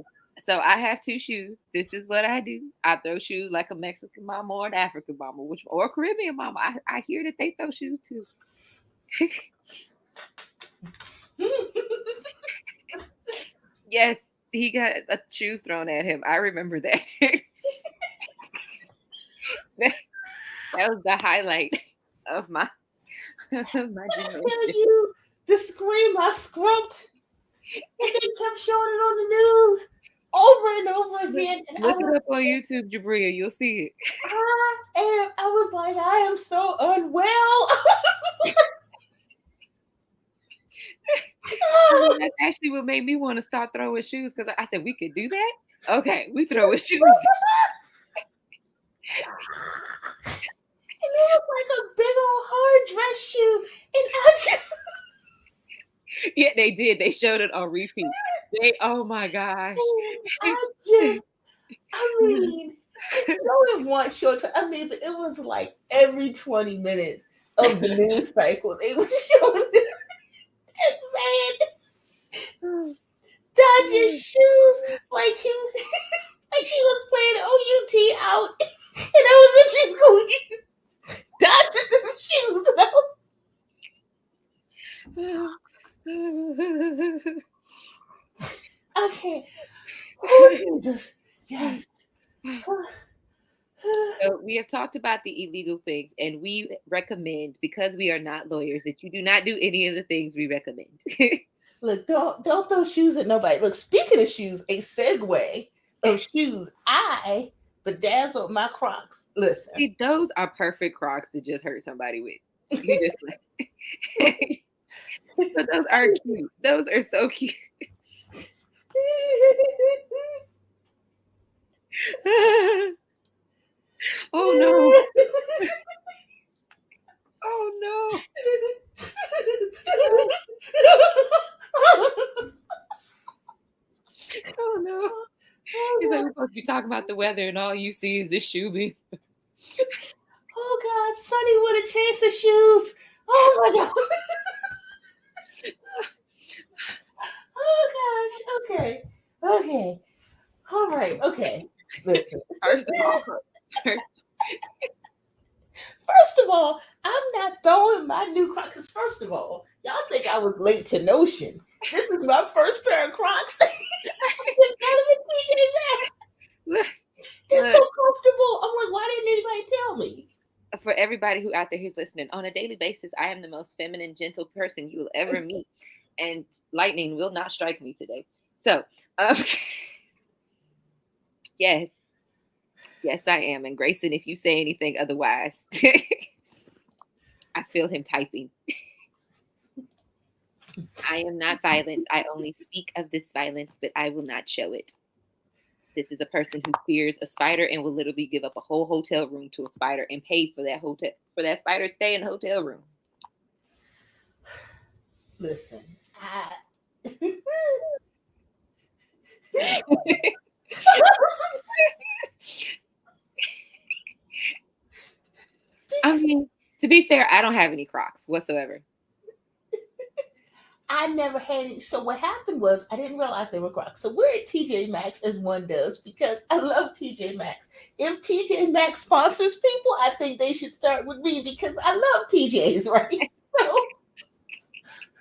Speaker 2: So I have two shoes. This is what I do. I throw shoes like a Mexican mama or an African mama, or a Caribbean mama. I hear that they throw shoes too. Yes, he got a shoes thrown at him. I remember that. that was the highlight of my
Speaker 1: I
Speaker 2: generation.
Speaker 1: tell you, the scream I scrumped, and they kept showing it on the news over and over again. And
Speaker 2: Look it up on YouTube, Jabria. You'll see it.
Speaker 1: I was like, I am so unwell.
Speaker 2: That's actually what made me want to start throwing shoes because I said we could do that. Okay, we throw shoes.
Speaker 1: And it was like a big old hard dress shoe, and I just
Speaker 2: Yeah, they did. They showed it on repeat. Oh my gosh.
Speaker 1: I mean, it wasn't short. I mean, but it was like every 20 minutes of the news cycle, they were showing this man. dodging shoes like he like he was playing OUT out, in elementary school, dodging them shoes. Okay. Oh, Jesus. Yes.
Speaker 2: So we have talked about the illegal things, and we recommend, because we are not lawyers, that you do not do any of the things we recommend.
Speaker 1: Look, don't throw shoes at nobody. Look, speaking of shoes, a segue of shoes. I bedazzled my Crocs. Listen.
Speaker 2: See, those are perfect Crocs to just hurt somebody with. You just like, but those are cute. Those are so cute. Oh no. Oh no. Oh no. It's like we're supposed to be talking about the weather and all you see is this shoe being.
Speaker 1: Oh God, Sonny with a chance of shoes. Oh my God. Oh gosh. Okay. Okay. All right. Okay. Listen. First of all, I'm not throwing my new Crocs. Because first of all, y'all think I was late to Notion. This is my first pair of Crocs. They're so comfortable. I'm like, why didn't anybody tell me?
Speaker 2: For everybody who out there who's listening, on a daily basis, I am the most feminine, gentle person you will ever meet. And lightning will not strike me today. So, yes. Yes, I am. And Grayson, if you say anything otherwise, I feel him typing. I am not violent. I only speak of this violence, but I will not show it. This is a person who fears a spider and will literally give up a whole hotel room to a spider and pay for that spider to stay in the hotel room.
Speaker 1: Listen,
Speaker 2: I mean, to be fair, I don't have any Crocs whatsoever.
Speaker 1: I never had any. So what happened was I didn't realize they were Crocs. So we're at TJ Maxx as one does because I love TJ Maxx. If TJ Maxx sponsors people, I think they should start with me because I love TJs, right? So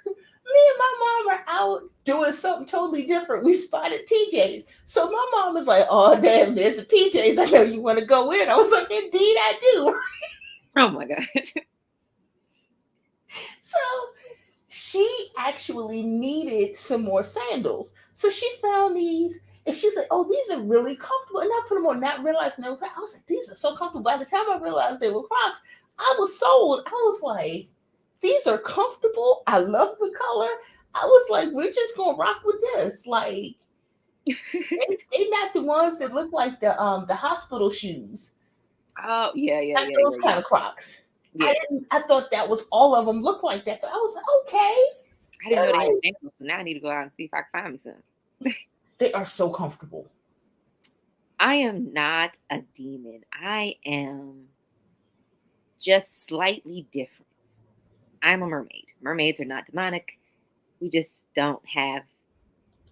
Speaker 1: me and my mom are out doing something totally different. We spotted TJs. So my mom was like, oh, damn, there's a TJs. I know you want to go in. I was like, indeed I do.
Speaker 2: Oh my God.
Speaker 1: So she actually needed some more sandals. So she found these and she's like, oh, these are really comfortable. And I put them on, not realizing they were Crocs. I was like, these are so comfortable. By the time I realized they were Crocs, I was sold. I was like, these are comfortable. I love the color. I was like, we're just gonna rock with this. Like, they not the ones that look like the hospital shoes.
Speaker 2: Oh yeah,
Speaker 1: Not those kind of Crocs.
Speaker 2: Yeah.
Speaker 1: I thought that was all of them look like that, but I was like, okay.
Speaker 2: I didn't know they had samples, so now I need to go out and see if I can find me some.
Speaker 1: They are so comfortable.
Speaker 2: I am not a demon. I am just slightly different. I'm a mermaid. Mermaids are not demonic. We just don't have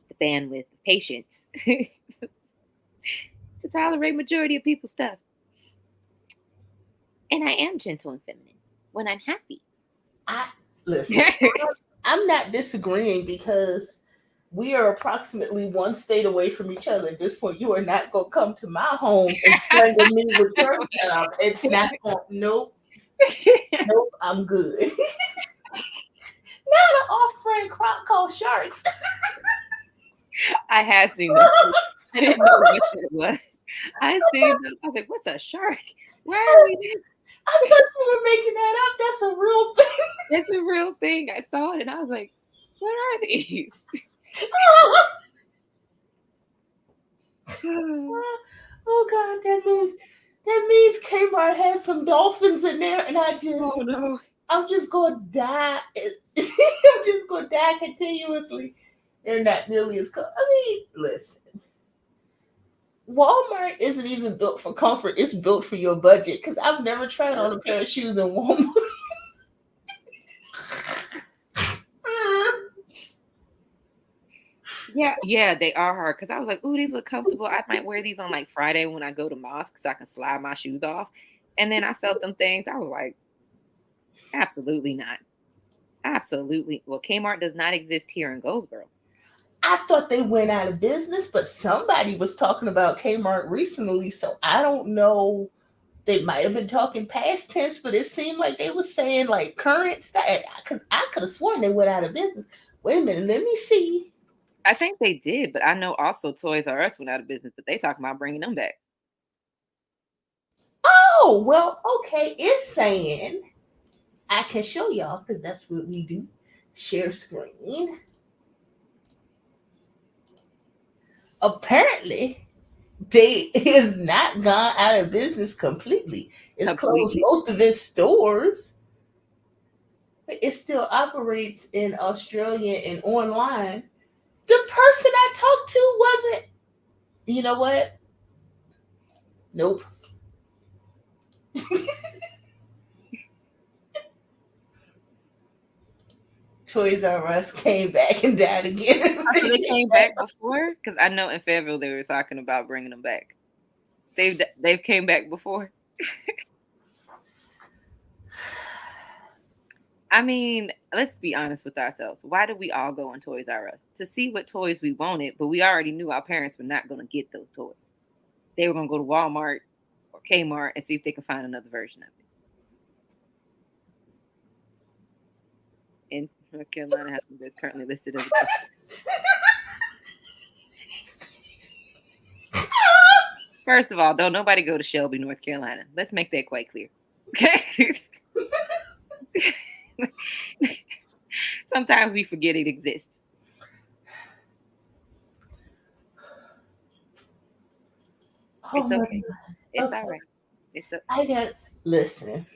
Speaker 2: the bandwidth, the patience to tolerate majority of people's stuff. And I am gentle and feminine when I'm happy.
Speaker 1: Listen, I'm not disagreeing because we are approximately one state away from each other. At this point, you are not going to come to my home and threaten me with your job. It's not going. Nope. Nope. I'm good. Not an off-brand Croc called Sharks.
Speaker 2: I have seen them. I didn't know what it was. I seen them. I was like, "What's a shark? Why are we doing?"
Speaker 1: I thought you were making that up. That's a real thing.
Speaker 2: It's a real thing. I saw it and I was like, what are these?
Speaker 1: Oh God, that means Kmart has some dolphins in there, and
Speaker 2: oh no.
Speaker 1: I'm just gonna die. I'm just gonna die continuously. They're not nearly as cool. I mean, listen. Walmart isn't even built for comfort. It's built for your budget. Because I've never tried on a pair of shoes in Walmart.
Speaker 2: Yeah, they are hard. Because I was like, ooh, these look comfortable. I might wear these on like Friday when I go to mosque so I can slide my shoes off. And then I felt them things. I was like, absolutely not. Absolutely. Well, Kmart does not exist here in Goldsboro.
Speaker 1: I thought they went out of business, but somebody was talking about Kmart recently, so I don't know. They might have been talking past tense, but it seemed like they were saying like current stat. Because I could have sworn they went out of business. Wait a minute, let me see.
Speaker 2: I think they did, but I know also Toys R Us went out of business, but they talking about bringing them back.
Speaker 1: Oh, well, okay. It's saying I can show y'all because that's what we do. Share screen. Apparently, they is not gone out of business completely. It's closed most of its stores. But it still operates in Australia and online. The person I talked to wasn't. You know what? Nope. Toys R Us came back and died again.
Speaker 2: So they came back before? Because I know in Fayetteville they were talking about bringing them back. They've came back before. I mean, let's be honest with ourselves. Why did we all go on Toys R Us? To see what toys we wanted, but we already knew our parents were not going to get those toys. They were going to go to Walmart or Kmart and see if they can find another version of it. In North Carolina, Hospital is currently listed as First of all, don't nobody go to Shelby, North Carolina. Let's make that quite clear. Okay? Sometimes we forget it exists. It's okay. It's okay. All right.
Speaker 1: I got listen.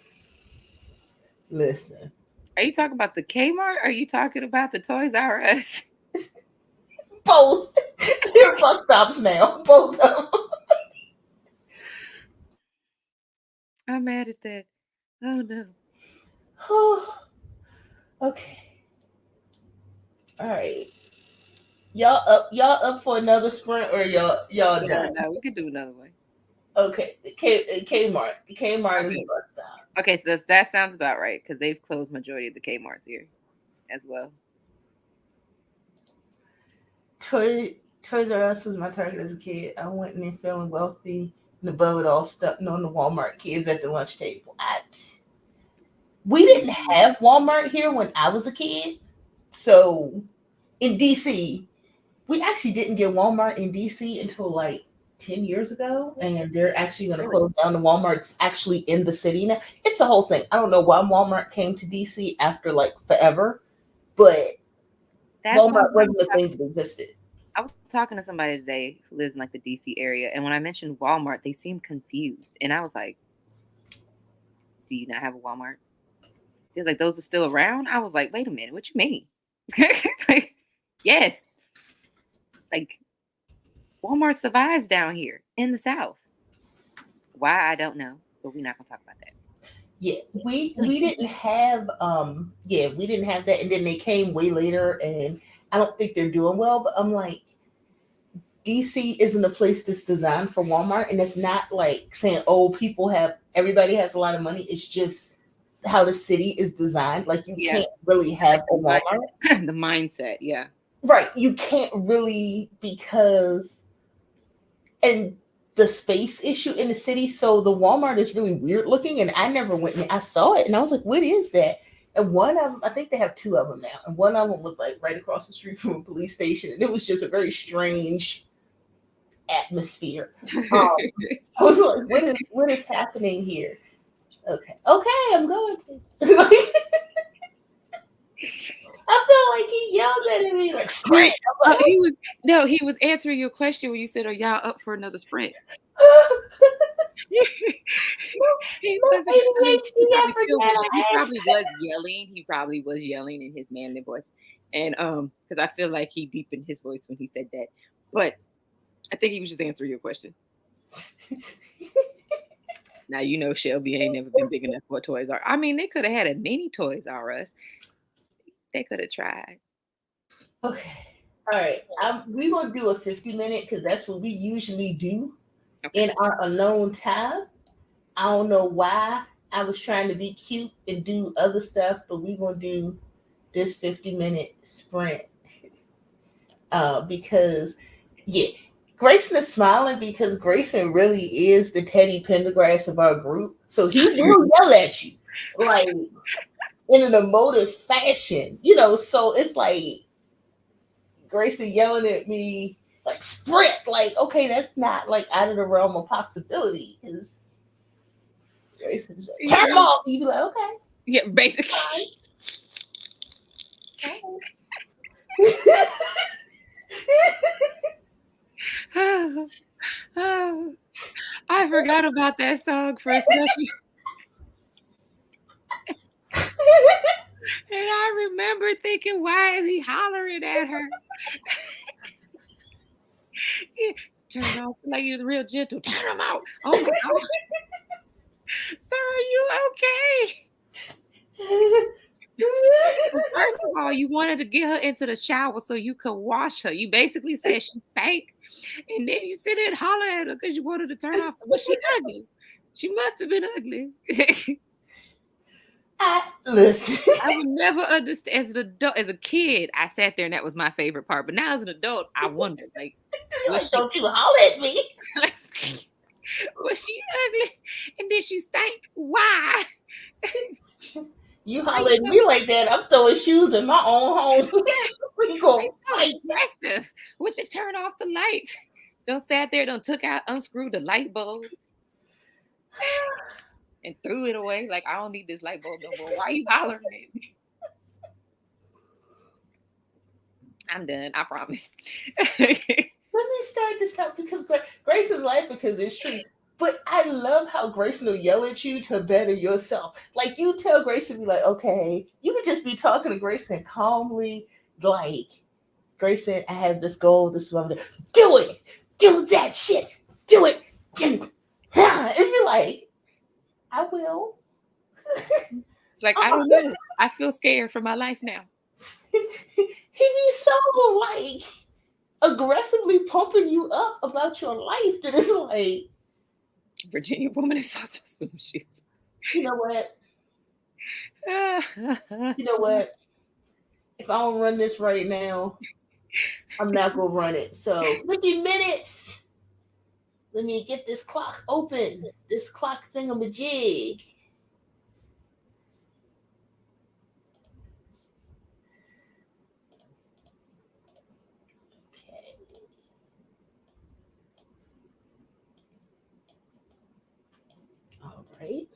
Speaker 2: Are you talking about the Kmart? Or are you talking about the Toys R Us?
Speaker 1: Both. They're bus stops now. Both of them.
Speaker 2: I'm mad at that. Oh no.
Speaker 1: Okay. All right. Y'all up for another sprint or y'all done?
Speaker 2: No, we could do another one.
Speaker 1: Okay. Kmart. Kmart is a bus stop.
Speaker 2: Okay, so that sounds about right because they've closed majority of the Kmarts here as well.
Speaker 1: Toys R Us was my target as a kid. I went in there feeling wealthy and above it all stuck knowing the Walmart kids at the lunch table. We didn't have Walmart here when I was a kid. So in DC, we actually didn't get Walmart in DC until like 10 years ago. And they're actually going to close down the Walmart's actually in the city now. It's a whole thing. I don't know why Walmart came to DC after like forever, but Walmart wasn't the thing that existed.
Speaker 2: I was talking to somebody today who lives in like the DC area, and when I mentioned Walmart, they seemed confused. And I was like, do you not have a Walmart? They're like, those are still around? I was like, wait a minute, what you mean? Like, yes. Like, Walmart survives down here in the South. Why, I don't know, but we're not going to talk about that.
Speaker 1: Yeah, we didn't have we didn't have that, and then they came way later, and I don't think they're doing well. But I'm like, DC isn't a place that's designed for Walmart, and it's not like saying, oh, everybody has a lot of money. It's just how the city is designed. Like you can't really have a Walmart.
Speaker 2: The mindset, yeah.
Speaker 1: Right, you can't really because and the space issue in the city. So the Walmart is really weird looking, and I never went in. I saw it, and I was like, "What is that?" And one of them, I think they have two of them now, and one of them was like right across the street from a police station, and it was just a very strange atmosphere. I was like, "What is happening here?" Okay, I'm going to. I felt like he yelled at me like sprint.
Speaker 2: He was answering your question when you said, "Are y'all up for another sprint?" He probably was yelling in his manly voice, and because I feel like he deepened his voice when he said that. But I think he was just answering your question. Now you know Shelby ain't never been big enough for Toys R Us. I mean, they could have had a mini Toys R Us. They could have tried.
Speaker 1: Okay. All right. We're going to do a 50-minute because that's what we usually do
Speaker 2: Okay.
Speaker 1: in our alone time. I don't know why I was trying to be cute and do other stuff, but we're going to do this 50-minute sprint because, yeah, Grayson is smiling because Grayson really is the Teddy Pendergrass of our group. So he will yell at you like in an emotive fashion, So it's like Grayson yelling at me like sprint, like okay, that's not like out of the realm of possibility. Because Grayson's like, turn
Speaker 2: Yeah,
Speaker 1: off. You be like, okay,
Speaker 2: yeah, basically.
Speaker 1: fine.
Speaker 2: I forgot about that song for a second. And I remember thinking, why is he hollering at her? Turn off like you're real gentle. Turn them out. Oh my God. Sir, are you okay? Well, first of all, you wanted to get her into the shower so you could wash her. You basically said she stank. And then you sit there and holler at her because you wanted to turn off. Was she ugly? She must have been ugly.
Speaker 1: Listen.
Speaker 2: I would never understand as an adult, as a kid, I sat there and that was my favorite part. But now as an adult, I wondered, like, was
Speaker 1: Like,
Speaker 2: she
Speaker 1: don't you holler at me.
Speaker 2: was she ugly? And then she stank? Why?
Speaker 1: You
Speaker 2: Why
Speaker 1: holler
Speaker 2: you
Speaker 1: at
Speaker 2: so
Speaker 1: me like that, I'm throwing shoes in my own home. We
Speaker 2: why
Speaker 1: go
Speaker 2: you so
Speaker 1: fight.
Speaker 2: aggressive with the turn off the light? Don't sat there, don't took out, unscrewed the light bulb and threw it away. Like I don't need this light bulb no more. Why you hollering at me? I'm done. I promise.
Speaker 1: Let me start this out because Grace is laughing because it's true. But I love how Grayson will yell at you to better yourself. Like you tell Grayson, be like, okay, you could just be talking to Grayson calmly, like Grayson, I have this goal, this is what I'm doing. Do it, do that shit, do it. And be like, I will.
Speaker 2: It's like I don't know. I feel scared for my life now.
Speaker 1: He be so like aggressively pumping you up about your life that it's like,
Speaker 2: Virginia woman is so suspicious.
Speaker 1: you know what? You know what? If I don't run this right now, I'm not gonna run it. So 50 minutes. Let me get this clock open. This clock thingamajig. Okay. All right.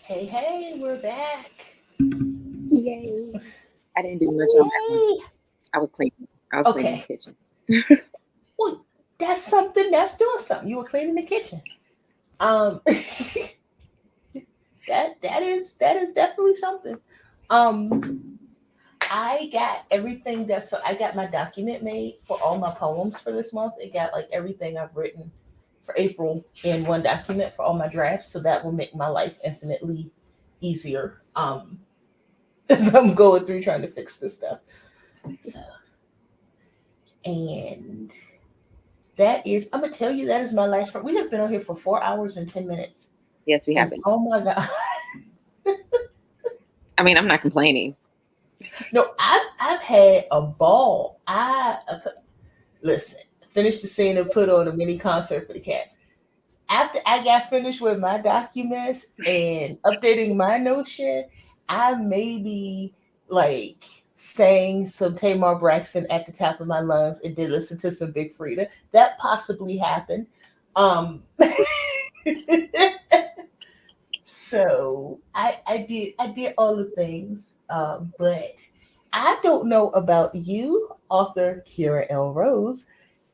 Speaker 1: Hey, we're back.
Speaker 2: Yay. I didn't do much on that one.
Speaker 1: Yay.
Speaker 2: I was cleaning. I was cleaning
Speaker 1: Okay.
Speaker 2: the kitchen.
Speaker 1: Well, that's doing something. You were cleaning the kitchen. That is definitely something. Um, I got everything so I got my document made for all my poems for this month. It got like everything I've written for April in one document for all my drafts, so that will make my life infinitely easier. As I'm going through trying to fix this stuff. So, and that is, I'm gonna tell you, that is my last one. We have been on here for 4 hours and 10 minutes.
Speaker 2: Yes, we have
Speaker 1: And
Speaker 2: been.
Speaker 1: oh my god.
Speaker 2: I mean, I'm not complaining.
Speaker 1: No, I've had a ball. Listen, finished the scene and put on a mini concert for the cats. After I got finished with my documents and updating my Notion, I maybe like sang some Tamar Braxton at the top of my lungs and did listen to some Big Frida. That possibly happened. Um so I did all the things. But I don't know about you, author Kira L. Rose.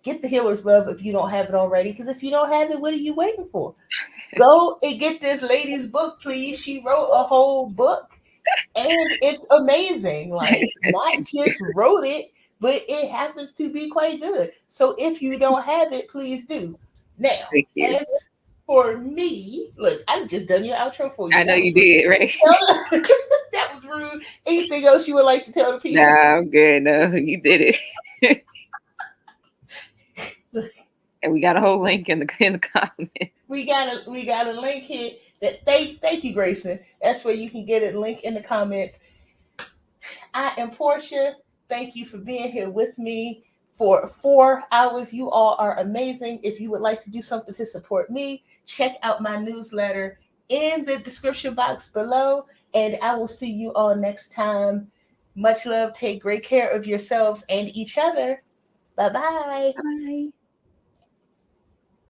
Speaker 1: Get the healer's love if you don't have it already. Because if you don't have it, what are you waiting for? Go and get this lady's book, please. She wrote a whole book, and it's amazing. Like, not just wrote it, but it happens to be quite good. So if you don't have it, please do. Now,
Speaker 2: Thank you.
Speaker 1: as for me, look, I've just done your outro for you.
Speaker 2: I know you did, right?
Speaker 1: That was rude. Anything else you would like to tell the people?
Speaker 2: No, I'm good. No, you did it. And we got a whole link in the comments.
Speaker 1: We got a link here. That thank you, Grayson. That's where you can get it. Link in the comments. I am Portia. Thank you for being here with me for 4 hours. You all are amazing. If you would like to do something to support me, check out my newsletter in the description box below. And I will see you all next time. Much love. Take great care of yourselves and each other. Bye-bye.
Speaker 2: Bye.